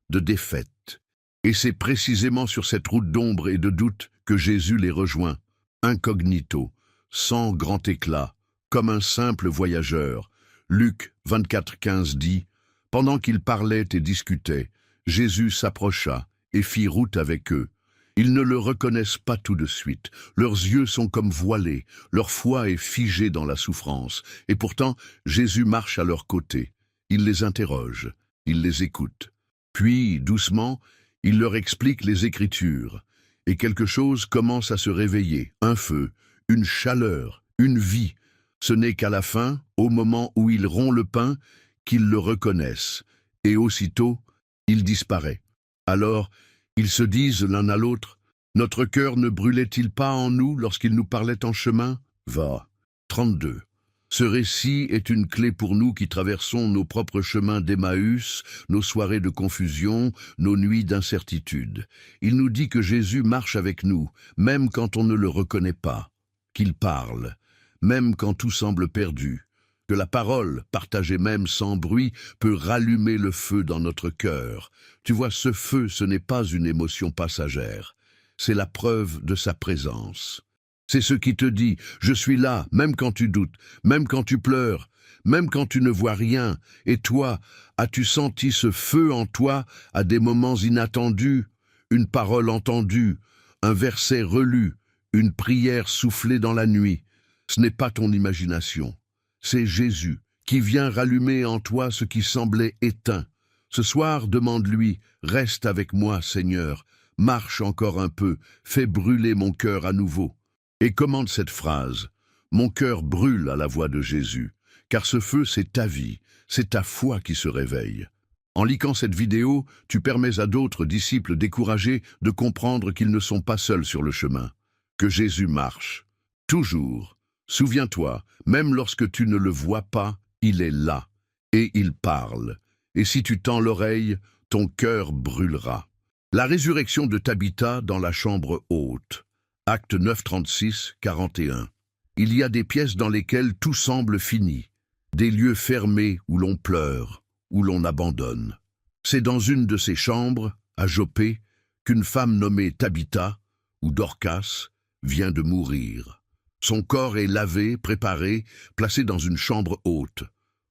de défaite. Et c'est précisément sur cette route d'ombre et de doute que Jésus les rejoint, incognito, sans grand éclat, comme un simple voyageur. Luc 24, 15 dit « Pendant qu'ils parlaient et discutaient, Jésus s'approcha et fit route avec eux. Ils ne le reconnaissent pas tout de suite. Leurs yeux sont comme voilés, leur foi est figée dans la souffrance. Et pourtant, Jésus marche à leur côté. Il les interroge, il les écoute. Puis, doucement, il leur explique les Écritures. Et quelque chose commence à se réveiller, un feu, une chaleur, une vie. Ce n'est qu'à la fin, au moment où il rompt le pain, qu'ils le reconnaissent. Et aussitôt, il disparaît. Alors, ils se disent l'un à l'autre, « Notre cœur ne brûlait-il pas en nous lorsqu'il nous parlait en chemin ?» Va. 32. Ce récit est une clé pour nous qui traversons nos propres chemins d'Emmaüs, nos soirées de confusion, nos nuits d'incertitude. Il nous dit que Jésus marche avec nous, même quand on ne le reconnaît pas, qu'il parle, même quand tout semble perdu, que la parole, partagée même sans bruit, peut rallumer le feu dans notre cœur. Tu vois, ce feu, ce n'est pas une émotion passagère, c'est la preuve de sa présence. C'est ce qui te dit, je suis là, même quand tu doutes, même quand tu pleures, même quand tu ne vois rien. Et toi, as-tu senti ce feu en toi à des moments inattendus, une parole entendue, un verset relu, une prière soufflée dans la nuit? Ce n'est pas ton imagination. C'est Jésus qui vient rallumer en toi ce qui semblait éteint. Ce soir, demande-lui, « Reste avec moi, Seigneur, marche encore un peu, fais brûler mon cœur à nouveau. » Et commande cette phrase, « Mon cœur brûle à la voix de Jésus, car ce feu, c'est ta vie, c'est ta foi qui se réveille. » En liquant cette vidéo, tu permets à d'autres disciples découragés de comprendre qu'ils ne sont pas seuls sur le chemin, que Jésus marche, toujours. Souviens-toi, même lorsque tu ne le vois pas, il est là, et il parle. Et si tu tends l'oreille, ton cœur brûlera. La résurrection de Tabitha dans la chambre haute. Acte 9, 36, 41. Il y a des pièces dans lesquelles tout semble fini, des lieux fermés où l'on pleure, où l'on abandonne. C'est dans une de ces chambres, à Joppé, qu'une femme nommée Tabitha, ou Dorcas, vient de mourir. Son corps est lavé, préparé, placé dans une chambre haute.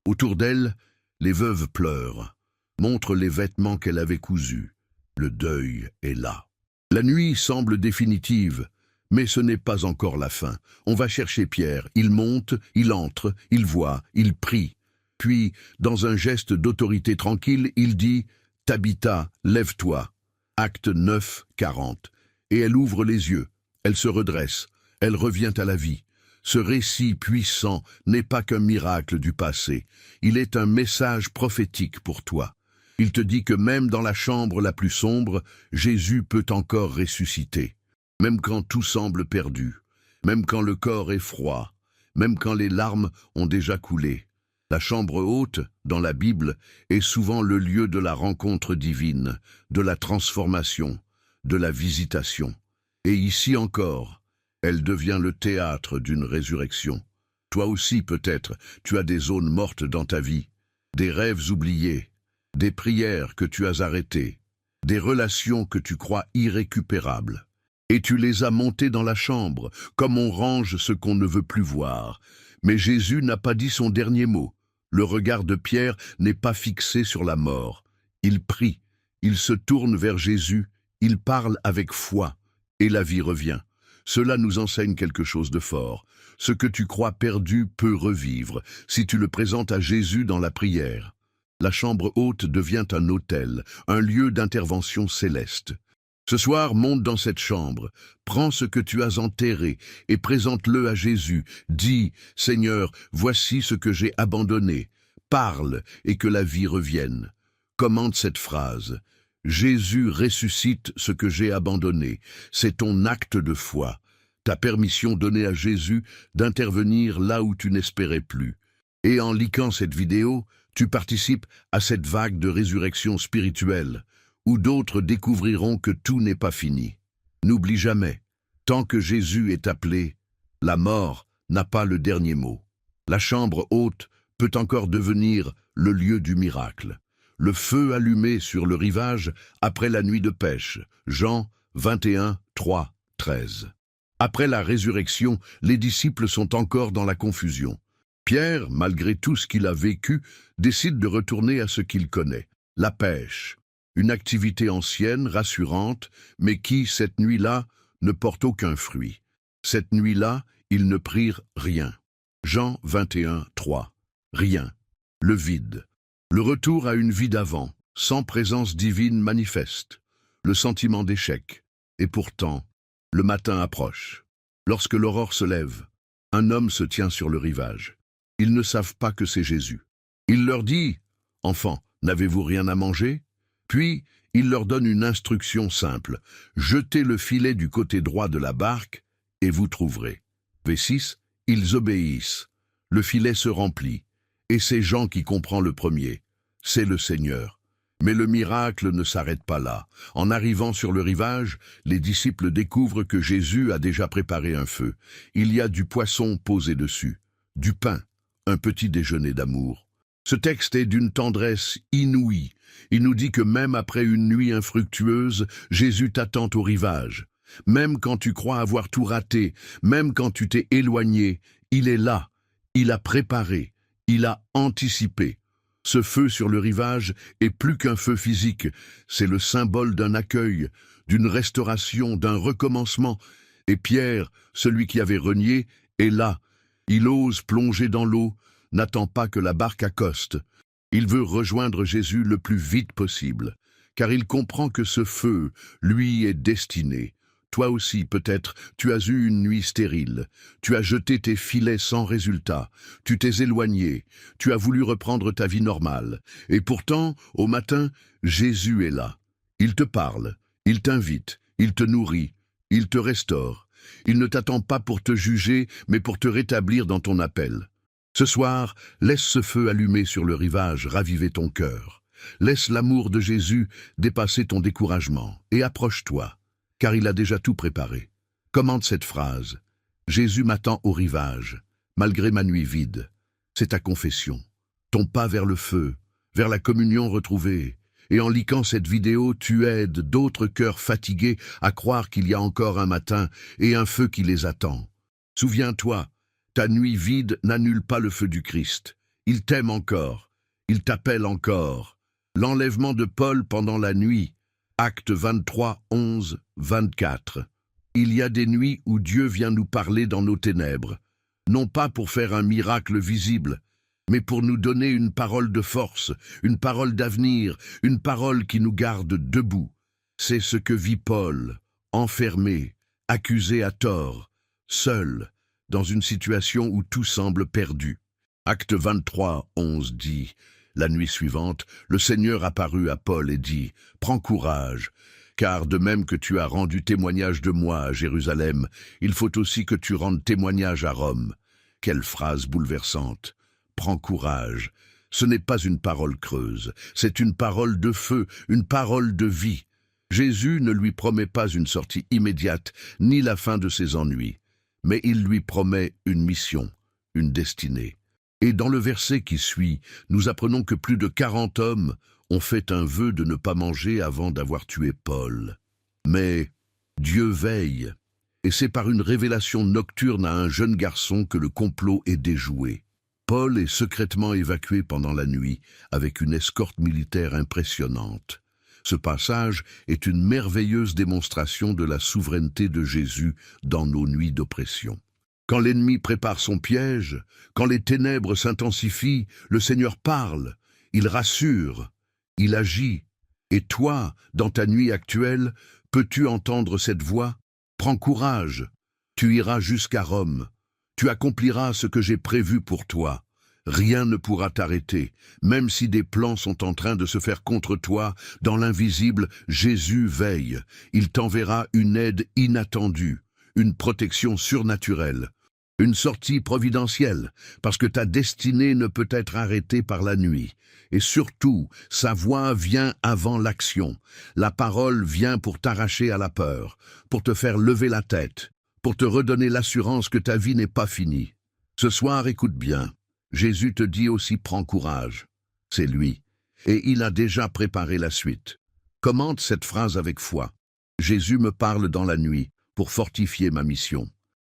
Autour d'elle, les veuves pleurent, montrent les vêtements qu'elle avait cousus. Le deuil est là. La nuit semble définitive, mais ce n'est pas encore la fin. On va chercher Pierre. Il monte, il entre, il voit, il prie. Puis, dans un geste d'autorité tranquille, il dit « Tabitha, lève-toi ». Acte 9, 40. Et elle ouvre les yeux, elle se redresse. Elle revient à la vie. Ce récit puissant n'est pas qu'un miracle du passé. Il est un message prophétique pour toi. Il te dit que même dans la chambre la plus sombre, Jésus peut encore ressusciter. même quand tout semble perdu, même quand le corps est froid, même quand les larmes ont déjà coulé. La chambre haute, dans la Bible, est souvent le lieu de la rencontre divine, de la transformation, de la visitation. Et ici encore, elle devient le théâtre d'une résurrection. Toi aussi, peut-être, tu as des zones mortes dans ta vie, des rêves oubliés, des prières que tu as arrêtées, des relations que tu crois irrécupérables. Et tu les as montées dans la chambre, comme on range ce qu'on ne veut plus voir. Mais Jésus n'a pas dit son dernier mot. Le regard de Pierre n'est pas fixé sur la mort. Il prie, il se tourne vers Jésus, il parle avec foi, et la vie revient. Cela nous enseigne quelque chose de fort. Ce que tu crois perdu peut revivre, si tu le présentes à Jésus dans la prière. La chambre haute devient un autel, un lieu d'intervention céleste. Ce soir, monte dans cette chambre, prends ce que tu as enterré et présente-le à Jésus. Dis, Seigneur, voici ce que j'ai abandonné. Parle et que la vie revienne. Commente cette phrase. Jésus ressuscite ce que j'ai abandonné. C'est ton acte de foi, ta permission donnée à Jésus d'intervenir là où tu n'espérais plus. Et en likant cette vidéo, tu participes à cette vague de résurrection spirituelle, où d'autres découvriront que tout n'est pas fini. N'oublie jamais, tant que Jésus est appelé, la mort n'a pas le dernier mot. La chambre haute peut encore devenir le lieu du miracle. Le feu allumé sur le rivage après la nuit de pêche. Jean 21, 3, 13. Après la résurrection, les disciples sont encore dans la confusion. Pierre, malgré tout ce qu'il a vécu, décide de retourner à ce qu'il connaît, la pêche. Une activité ancienne, rassurante, mais qui, cette nuit-là, ne porte aucun fruit. Cette nuit-là, ils ne prirent rien. Jean 21, 3. Rien. Le vide. Le retour à une vie d'avant, sans présence divine manifeste. Le sentiment d'échec. Et pourtant, le matin approche. Lorsque l'aurore se lève, un homme se tient sur le rivage. Ils ne savent pas que c'est Jésus. Il leur dit, « Enfants, n'avez-vous rien à manger ?» Puis, il leur donne une instruction simple. Jetez le filet du côté droit de la barque et vous trouverez. V6, ils obéissent. Le filet se remplit. Et c'est Jean qui comprend le premier. C'est le Seigneur. Mais le miracle ne s'arrête pas là. En arrivant sur le rivage, les disciples découvrent que Jésus a déjà préparé un feu. Il y a du poisson posé dessus, du pain, un petit déjeuner d'amour. Ce texte est d'une tendresse inouïe. Il nous dit que même après une nuit infructueuse, Jésus t'attend au rivage. Même quand tu crois avoir tout raté, même quand tu t'es éloigné, il est là. Il a préparé, il a anticipé. Ce feu sur le rivage est plus qu'un feu physique. C'est le symbole d'un accueil, d'une restauration, d'un recommencement. Et Pierre, celui qui avait renié, est là. Il ose plonger dans l'eau, n'attend pas que la barque accoste. Il veut rejoindre Jésus le plus vite possible, car il comprend que ce feu, lui, est destiné. Toi aussi, peut-être, tu as eu une nuit stérile. Tu as jeté tes filets sans résultat. Tu t'es éloigné. Tu as voulu reprendre ta vie normale. Et pourtant, au matin, Jésus est là. Il te parle, il t'invite, il te nourrit, il te restaure. Il ne t'attend pas pour te juger, mais pour te rétablir dans ton appel. Ce soir, laisse ce feu allumé sur le rivage raviver ton cœur. Laisse l'amour de Jésus dépasser ton découragement et approche-toi, car il a déjà tout préparé. Commente cette phrase. Jésus m'attend au rivage, malgré ma nuit vide. C'est ta confession, ton pas vers le feu, vers la communion retrouvée. Et en likant cette vidéo, tu aides d'autres cœurs fatigués à croire qu'il y a encore un matin et un feu qui les attend. Souviens-toi, ta nuit vide n'annule pas le feu du Christ. Il t'aime encore. Il t'appelle encore. L'enlèvement de Paul pendant la nuit. Actes 23, 11, 24. Il y a des nuits où Dieu vient nous parler dans nos ténèbres. Non pas pour faire un miracle visible, mais pour nous donner une parole de force, une parole d'avenir, une parole qui nous garde debout. C'est ce que vit Paul, enfermé, accusé à tort, seul, dans une situation où tout semble perdu. Acte 23, 11 dit, « La nuit suivante, le Seigneur apparut à Paul et dit, « Prends courage, Car de même que tu as rendu témoignage de moi à Jérusalem, il faut aussi que tu rendes témoignage à Rome. Quelle phrase bouleversante. Prends courage. Ce n'est pas une parole creuse, c'est une parole de feu, une parole de vie. Jésus ne lui promet pas une sortie immédiate, ni la fin de ses ennuis, mais il lui promet une mission, une destinée. Et dans le verset qui suit, nous apprenons que plus de 40 hommes ont fait un vœu de ne pas manger avant d'avoir tué Paul. Mais Dieu veille, et c'est par une révélation nocturne à un jeune garçon que le complot est déjoué. Paul est secrètement évacué pendant la nuit, avec une escorte militaire impressionnante. Ce passage est une merveilleuse démonstration de la souveraineté de Jésus dans nos nuits d'oppression. Quand l'ennemi prépare son piège, quand les ténèbres s'intensifient, le Seigneur parle, il rassure, il agit. Et toi, dans ta nuit actuelle, peux-tu entendre cette voix? Prends courage, tu iras jusqu'à Rome, tu accompliras ce que j'ai prévu pour toi. Rien ne pourra t'arrêter, même si des plans sont en train de se faire contre toi, dans l'invisible, Jésus veille. Il t'enverra une aide inattendue, une protection surnaturelle, une sortie providentielle, parce que ta destinée ne peut être arrêtée par la nuit. Et surtout, sa voix vient avant l'action. La parole vient pour t'arracher à la peur, pour te faire lever la tête, pour te redonner l'assurance que ta vie n'est pas finie. Ce soir, écoute bien. Jésus te dit aussi prends courage. C'est lui. Et il a déjà préparé la suite. Commente cette phrase avec foi. Jésus me parle dans la nuit pour fortifier ma mission.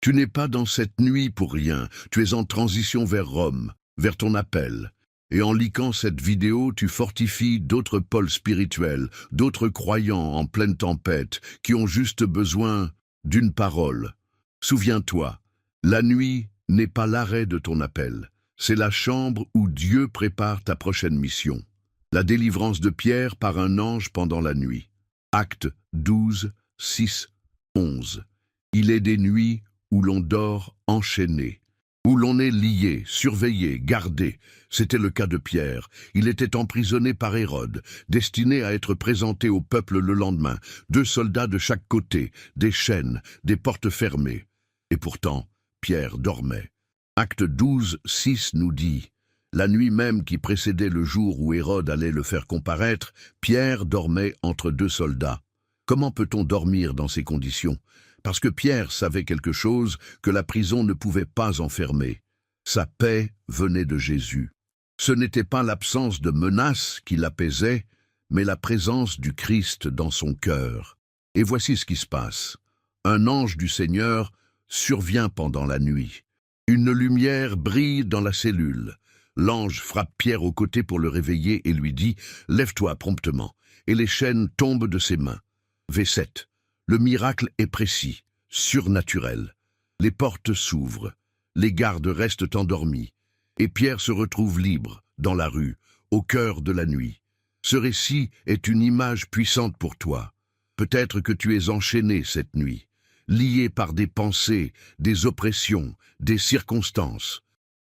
Tu n'es pas dans cette nuit pour rien. Tu es en transition vers Rome, vers ton appel. Et en liquant cette vidéo, tu fortifies d'autres pôles spirituels, d'autres croyants en pleine tempête, qui ont juste besoin d'une parole. Souviens-toi, la nuit n'est pas l'arrêt de ton appel. C'est la chambre où Dieu prépare ta prochaine mission. La délivrance de Pierre par un ange pendant la nuit. Actes 12, 6, 11. Il est des nuits où l'on dort enchaîné, où l'on est lié, surveillé, gardé. C'était le cas de Pierre. Il était emprisonné par Hérode, destiné à être présenté au peuple le lendemain. 2 soldats de chaque côté, des chaînes, des portes fermées. Et pourtant, Pierre dormait. Acte 12, 6 nous dit « La nuit même qui précédait le jour où Hérode allait le faire comparaître, Pierre dormait entre 2 soldats. » Comment peut-on dormir dans ces conditions? Parce que Pierre savait quelque chose que la prison ne pouvait pas enfermer. Sa paix venait de Jésus. Ce n'était pas l'absence de menaces qui l'apaisait, mais la présence du Christ dans son cœur. Et voici ce qui se passe. Un ange du Seigneur survient pendant la nuit. Une lumière brille dans la cellule. L'ange frappe Pierre au côté pour le réveiller et lui dit « Lève-toi promptement » et les chaînes tombent de ses mains. V7. Le miracle est précis, surnaturel. Les portes s'ouvrent, les gardes restent endormis, et Pierre se retrouve libre, dans la rue, au cœur de la nuit. Ce récit est une image puissante pour toi. Peut-être que tu es enchaîné cette nuit, lié par des pensées, des oppressions, des circonstances.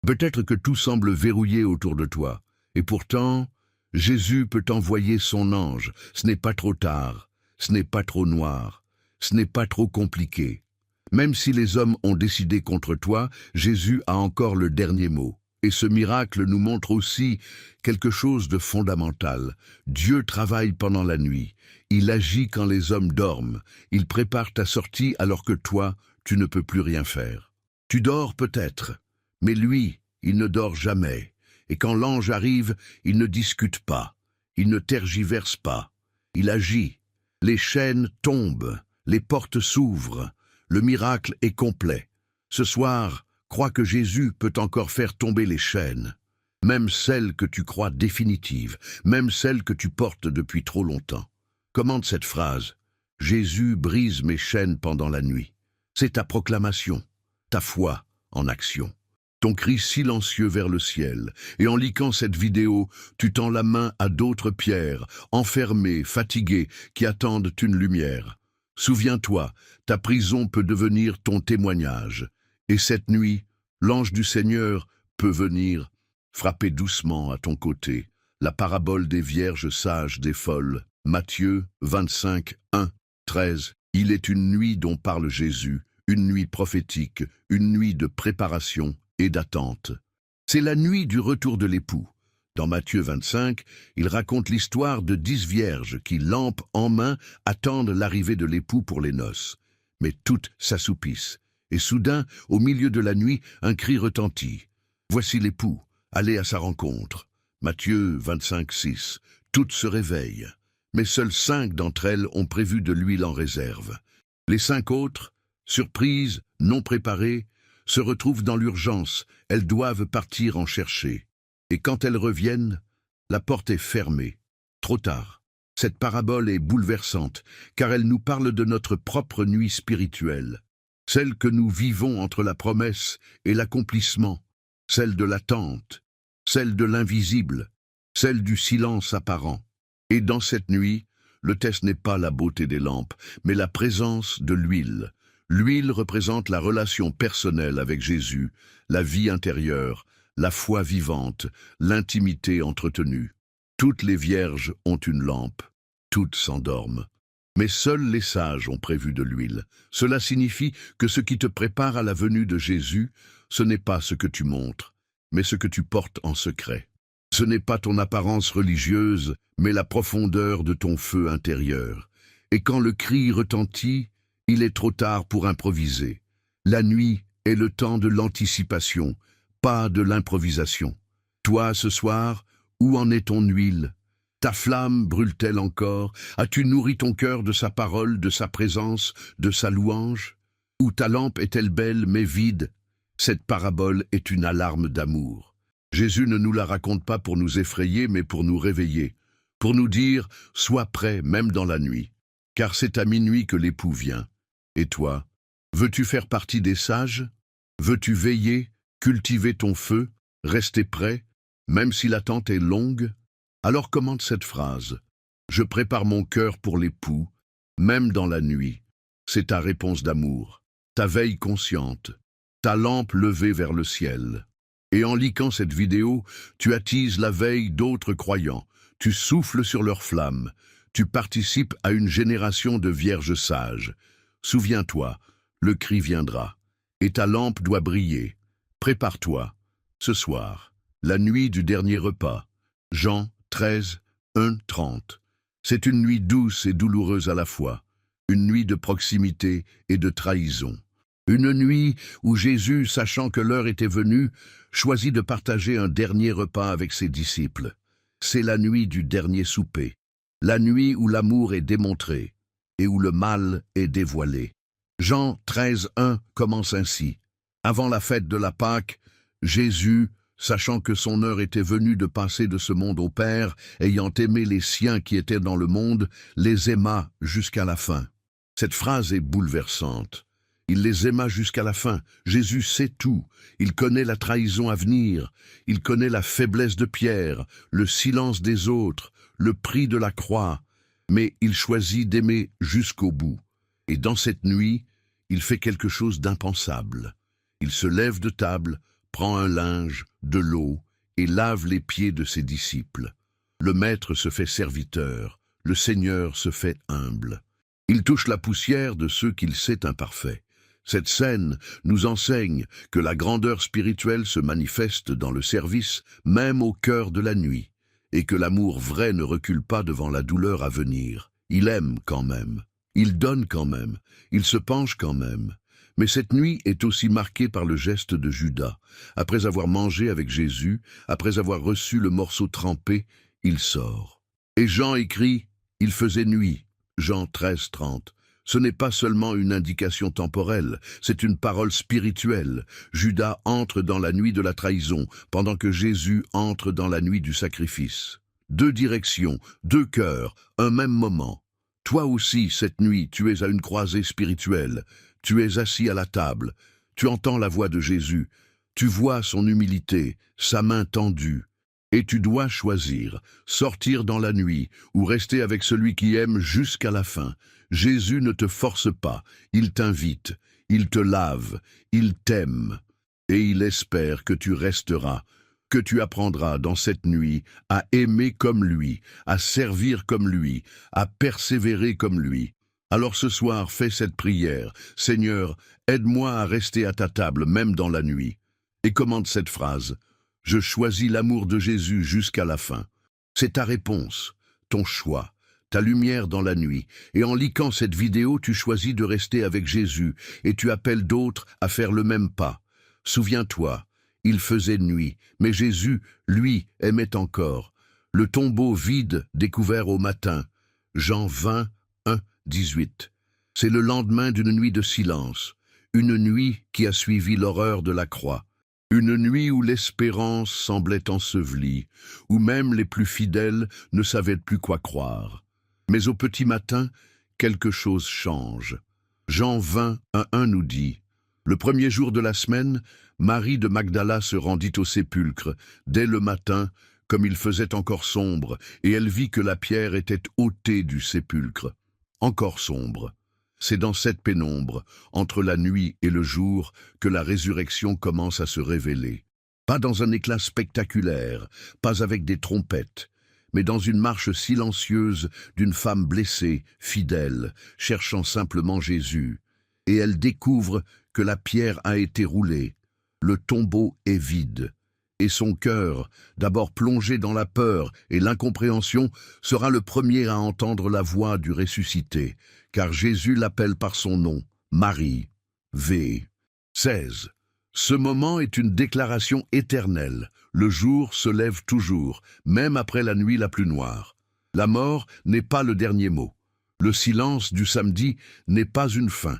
Peut-être que tout semble verrouillé autour de toi. Et pourtant, Jésus peut envoyer son ange. Ce n'est pas trop tard, ce n'est pas trop noir, ce n'est pas trop compliqué. Même si les hommes ont décidé contre toi, Jésus a encore le dernier mot. Et ce miracle nous montre aussi quelque chose de fondamental. Dieu travaille pendant la nuit. Il agit quand les hommes dorment. Il prépare ta sortie alors que toi, tu ne peux plus rien faire. Tu dors peut-être, mais lui, il ne dort jamais. Et quand l'ange arrive, il ne discute pas. Il ne tergiverse pas. Il agit. Les chaînes tombent. Les portes s'ouvrent. Le miracle est complet. Ce soir, crois que Jésus peut encore faire tomber les chaînes, même celles que tu crois définitives, même celles que tu portes depuis trop longtemps. Commente cette phrase. Jésus brise mes chaînes pendant la nuit. C'est ta proclamation, ta foi en action. Ton cri silencieux vers le ciel. Et en liquant cette vidéo, tu tends la main à d'autres pierres, enfermées, fatiguées, qui attendent une lumière. Souviens-toi, ta prison peut devenir ton témoignage. Et cette nuit, l'ange du Seigneur peut venir frapper doucement à ton côté, la parabole des vierges sages, des folles, Matthieu 25, 1, 13. Il est une nuit dont parle Jésus, une nuit prophétique, une nuit de préparation et d'attente. C'est la nuit du retour de l'époux. Dans Matthieu 25, il raconte l'histoire de 10 vierges qui, lampe en main, attendent l'arrivée de l'époux pour les noces. Mais toutes s'assoupissent. Et soudain, au milieu de la nuit, un cri retentit. Voici l'époux, allez à sa rencontre. Matthieu 25, 6. Toutes se réveillent. Mais seules 5 d'entre elles ont prévu de l'huile en réserve. Les 5 autres, surprises, non préparées, se retrouvent dans l'urgence. Elles doivent partir en chercher. Et quand elles reviennent, la porte est fermée. Trop tard. Cette parabole est bouleversante, car elle nous parle de notre propre nuit spirituelle, celle que nous vivons entre la promesse et l'accomplissement, celle de l'attente, celle de l'invisible, celle du silence apparent. Et dans cette nuit, le test n'est pas la beauté des lampes, mais la présence de l'huile. L'huile représente la relation personnelle avec Jésus, la vie intérieure, la foi vivante, l'intimité entretenue. Toutes les vierges ont une lampe, toutes s'endorment. Mais seuls les sages ont prévu de l'huile. Cela signifie que ce qui te prépare à la venue de Jésus, ce n'est pas ce que tu montres, mais ce que tu portes en secret. Ce n'est pas ton apparence religieuse, mais la profondeur de ton feu intérieur. Et quand le cri retentit, il est trop tard pour improviser. La nuit est le temps de l'anticipation, pas de l'improvisation. Toi, ce soir, où en est ton huile? Ta flamme brûle-t-elle encore? As-tu nourri ton cœur de sa parole, de sa présence, de sa louange? Ou ta lampe est-elle belle mais vide? Cette parabole est une alarme d'amour. Jésus ne nous la raconte pas pour nous effrayer, mais pour nous réveiller, pour nous dire « Sois prêt, même dans la nuit, car c'est à minuit que l'époux vient. » Et toi, veux-tu faire partie des sages? Veux-tu veiller, cultiver ton feu, rester prêt, même si l'attente est longue? Alors commente cette phrase. Je prépare mon cœur pour l'époux, même dans la nuit. C'est ta réponse d'amour, ta veille consciente, ta lampe levée vers le ciel. Et en liquant cette vidéo, tu attises la veille d'autres croyants, tu souffles sur leur flamme, tu participes à une génération de vierges sages. Souviens-toi, le cri viendra, et ta lampe doit briller. Prépare-toi, ce soir, la nuit du dernier repas. Jean 13, 1, 30. C'est une nuit douce et douloureuse à la fois, une nuit de proximité et de trahison. Une nuit où Jésus, sachant que l'heure était venue, choisit de partager un dernier repas avec ses disciples. C'est la nuit du dernier souper, la nuit où l'amour est démontré et où le mal est dévoilé. Jean 13, 1 commence ainsi. Avant la fête de la Pâque, Jésus, sachant que son heure était venue de passer de ce monde au Père, ayant aimé les siens qui étaient dans le monde, les aima jusqu'à la fin. Cette phrase est bouleversante. Il les aima jusqu'à la fin. Jésus sait tout. Il connaît la trahison à venir. Il connaît la faiblesse de Pierre, le silence des autres, le prix de la croix. Mais il choisit d'aimer jusqu'au bout. Et dans cette nuit, il fait quelque chose d'impensable. Il se lève de table, prend un linge, de l'eau, et lave les pieds de ses disciples. Le Maître se fait serviteur, le Seigneur se fait humble. Il touche la poussière de ceux qu'il sait imparfaits. Cette scène nous enseigne que la grandeur spirituelle se manifeste dans le service, même au cœur de la nuit, et que l'amour vrai ne recule pas devant la douleur à venir. Il aime quand même, il donne quand même, il se penche quand même. Mais cette nuit est aussi marquée par le geste de Judas. Après avoir mangé avec Jésus, après avoir reçu le morceau trempé, il sort. Et Jean écrit « Il faisait nuit ». Jean 13, 30. Ce n'est pas seulement une indication temporelle, c'est une parole spirituelle. Judas entre dans la nuit de la trahison, pendant que Jésus entre dans la nuit du sacrifice. 2 directions, 2 cœurs, un même moment. Toi aussi, cette nuit, tu es à une croisée spirituelle. Tu es assis à la table, tu entends la voix de Jésus, tu vois son humilité, sa main tendue. Et tu dois choisir, sortir dans la nuit ou rester avec celui qui aime jusqu'à la fin. Jésus ne te force pas, il t'invite, il te lave, il t'aime. Et il espère que tu resteras que tu apprendras dans cette nuit à aimer comme lui, à servir comme lui, à persévérer comme lui. Alors ce soir, fais cette prière. Seigneur, aide-moi à rester à ta table, même dans la nuit. Et commande cette phrase. Je choisis l'amour de Jésus jusqu'à la fin. C'est ta réponse, ton choix, ta lumière dans la nuit. Et en liquant cette vidéo, tu choisis de rester avec Jésus et tu appelles d'autres à faire le même pas. Souviens-toi, il faisait nuit, mais Jésus, lui, aimait encore. Le tombeau vide découvert au matin. Jean 20, 1, 18. C'est le lendemain d'une nuit de silence, une nuit qui a suivi l'horreur de la croix. Une nuit où l'espérance semblait ensevelie, où même les plus fidèles ne savaient plus quoi croire. Mais au petit matin, quelque chose change. Jean 20, 1 nous dit « Le premier jour de la semaine, Marie de Magdala se rendit au sépulcre, dès le matin, comme il faisait encore sombre, et elle vit que la pierre était ôtée du sépulcre. Encore sombre. C'est dans cette pénombre, entre la nuit et le jour, que la résurrection commence à se révéler. Pas dans un éclat spectaculaire, pas avec des trompettes, mais dans une marche silencieuse d'une femme blessée, fidèle, cherchant simplement Jésus. Et elle découvre que la pierre a été roulée. Le tombeau est vide. Et son cœur, d'abord plongé dans la peur et l'incompréhension, sera le premier à entendre la voix du ressuscité, car Jésus l'appelle par son nom, Marie. V. 16. Ce moment est une déclaration éternelle. Le jour se lève toujours, même après la nuit la plus noire. La mort n'est pas le dernier mot. Le silence du samedi n'est pas une fin.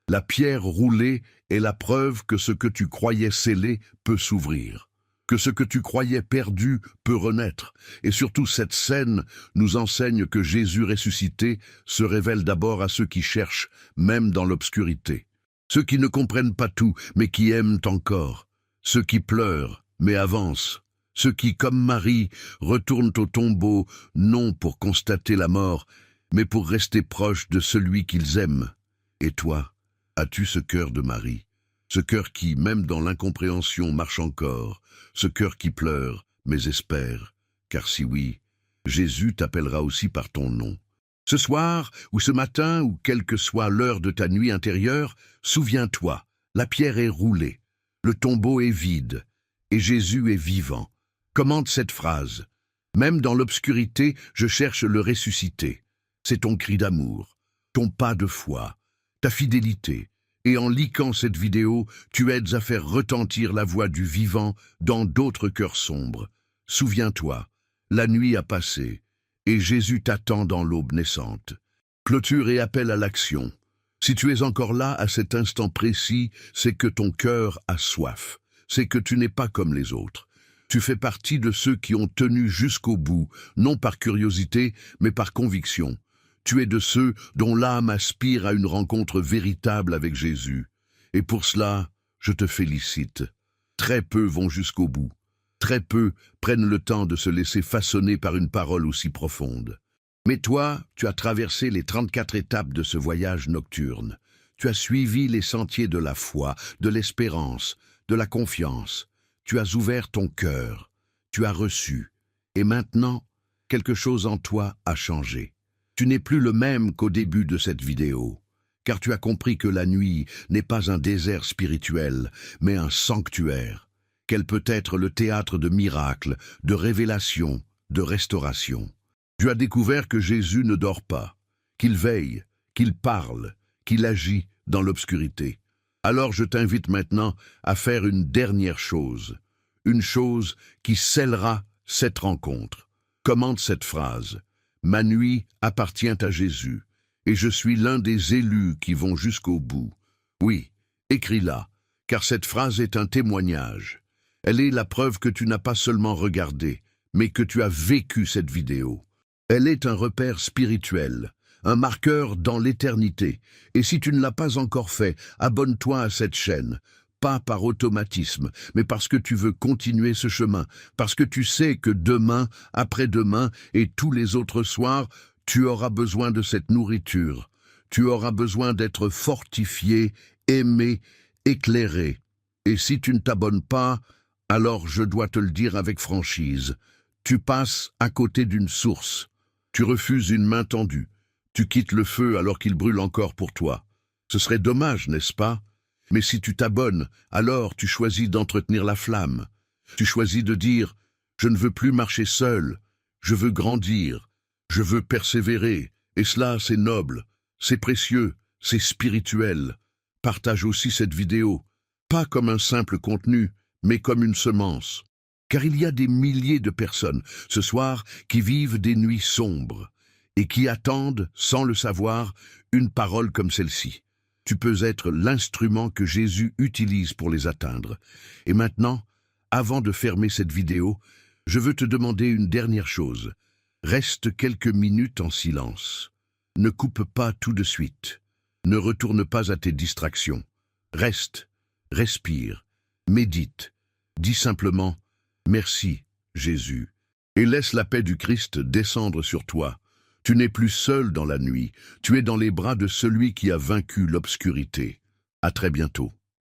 La pierre roulée est la preuve que ce que tu croyais scellé peut s'ouvrir, que ce que tu croyais perdu peut renaître. Et surtout cette scène nous enseigne que Jésus ressuscité se révèle d'abord à ceux qui cherchent, même dans l'obscurité. Ceux qui ne comprennent pas tout, mais qui aiment encore. Ceux qui pleurent, mais avancent. Ceux qui, comme Marie, retournent au tombeau, non pour constater la mort, mais pour rester proches de celui qu'ils aiment. Et toi, as-tu ce cœur de Marie? Ce cœur qui, même dans l'incompréhension, marche encore, ce cœur qui pleure, mais espère, car si oui, Jésus t'appellera aussi par ton nom. Ce soir, ou ce matin, ou quelle que soit l'heure de ta nuit intérieure, souviens-toi, la pierre est roulée, le tombeau est vide, et Jésus est vivant. Commande cette phrase. Même dans l'obscurité, je cherche le ressuscité. C'est ton cri d'amour, ton pas de foi, ta fidélité. Et en liquant cette vidéo, tu aides à faire retentir la voix du vivant dans d'autres cœurs sombres. Souviens-toi, la nuit a passé, et Jésus t'attend dans l'aube naissante. Clôture et appel à l'action. Si tu es encore là à cet instant précis, c'est que ton cœur a soif. C'est que tu n'es pas comme les autres. Tu fais partie de ceux qui ont tenu jusqu'au bout, non par curiosité, mais par conviction. Tu es de ceux dont l'âme aspire à une rencontre véritable avec Jésus. Et pour cela, je te félicite. Très peu vont jusqu'au bout. Très peu prennent le temps de se laisser façonner par une parole aussi profonde. Mais toi, tu as traversé les 34 étapes de ce voyage nocturne. Tu as suivi les sentiers de la foi, de l'espérance, de la confiance. Tu as ouvert ton cœur. Tu as reçu. Et maintenant, quelque chose en toi a changé. Tu n'es plus le même qu'au début de cette vidéo, car tu as compris que la nuit n'est pas un désert spirituel, mais un sanctuaire, qu'elle peut être le théâtre de miracles, de révélations, de restauration. Tu as découvert que Jésus ne dort pas, qu'il veille, qu'il parle, qu'il agit dans l'obscurité. Alors je t'invite maintenant à faire une dernière chose, une chose qui scellera cette rencontre. Commande cette phrase. Ma nuit appartient à Jésus, et je suis l'un des élus qui vont jusqu'au bout. Oui, écris-la, car cette phrase est un témoignage. Elle est la preuve que tu n'as pas seulement regardé, mais que tu as vécu cette vidéo. Elle est un repère spirituel, un marqueur dans l'éternité. Et si tu ne l'as pas encore fait, abonne-toi à cette chaîne. Pas par automatisme, mais parce que tu veux continuer ce chemin, parce que tu sais que demain, après-demain et tous les autres soirs, tu auras besoin de cette nourriture. Tu auras besoin d'être fortifié, aimé, éclairé. Et si tu ne t'abonnes pas, Alors je dois te le dire avec franchise, tu passes à côté d'une source. Tu refuses une main tendue. Tu quittes le feu alors qu'il brûle encore pour toi. Ce serait dommage, n'est-ce pas? Mais si tu t'abonnes, alors tu choisis d'entretenir la flamme. Tu choisis de dire « Je ne veux plus marcher seul, je veux grandir, je veux persévérer, et cela c'est noble, c'est précieux, c'est spirituel. » Partage aussi cette vidéo, pas comme un simple contenu, mais comme une semence. Car il y a des milliers de personnes, ce soir, qui vivent des nuits sombres et qui attendent, sans le savoir, une parole comme celle-ci. Tu peux être l'instrument que Jésus utilise pour les atteindre. Et maintenant, avant de fermer cette vidéo, je veux te demander une dernière chose. Reste quelques minutes en silence. Ne coupe pas tout de suite. Ne retourne pas à tes distractions. Reste, respire, médite. Dis simplement « Merci, Jésus » et laisse la paix du Christ descendre sur toi. Tu n'es plus seul dans la nuit, tu es dans les bras de celui qui a vaincu l'obscurité. À très bientôt.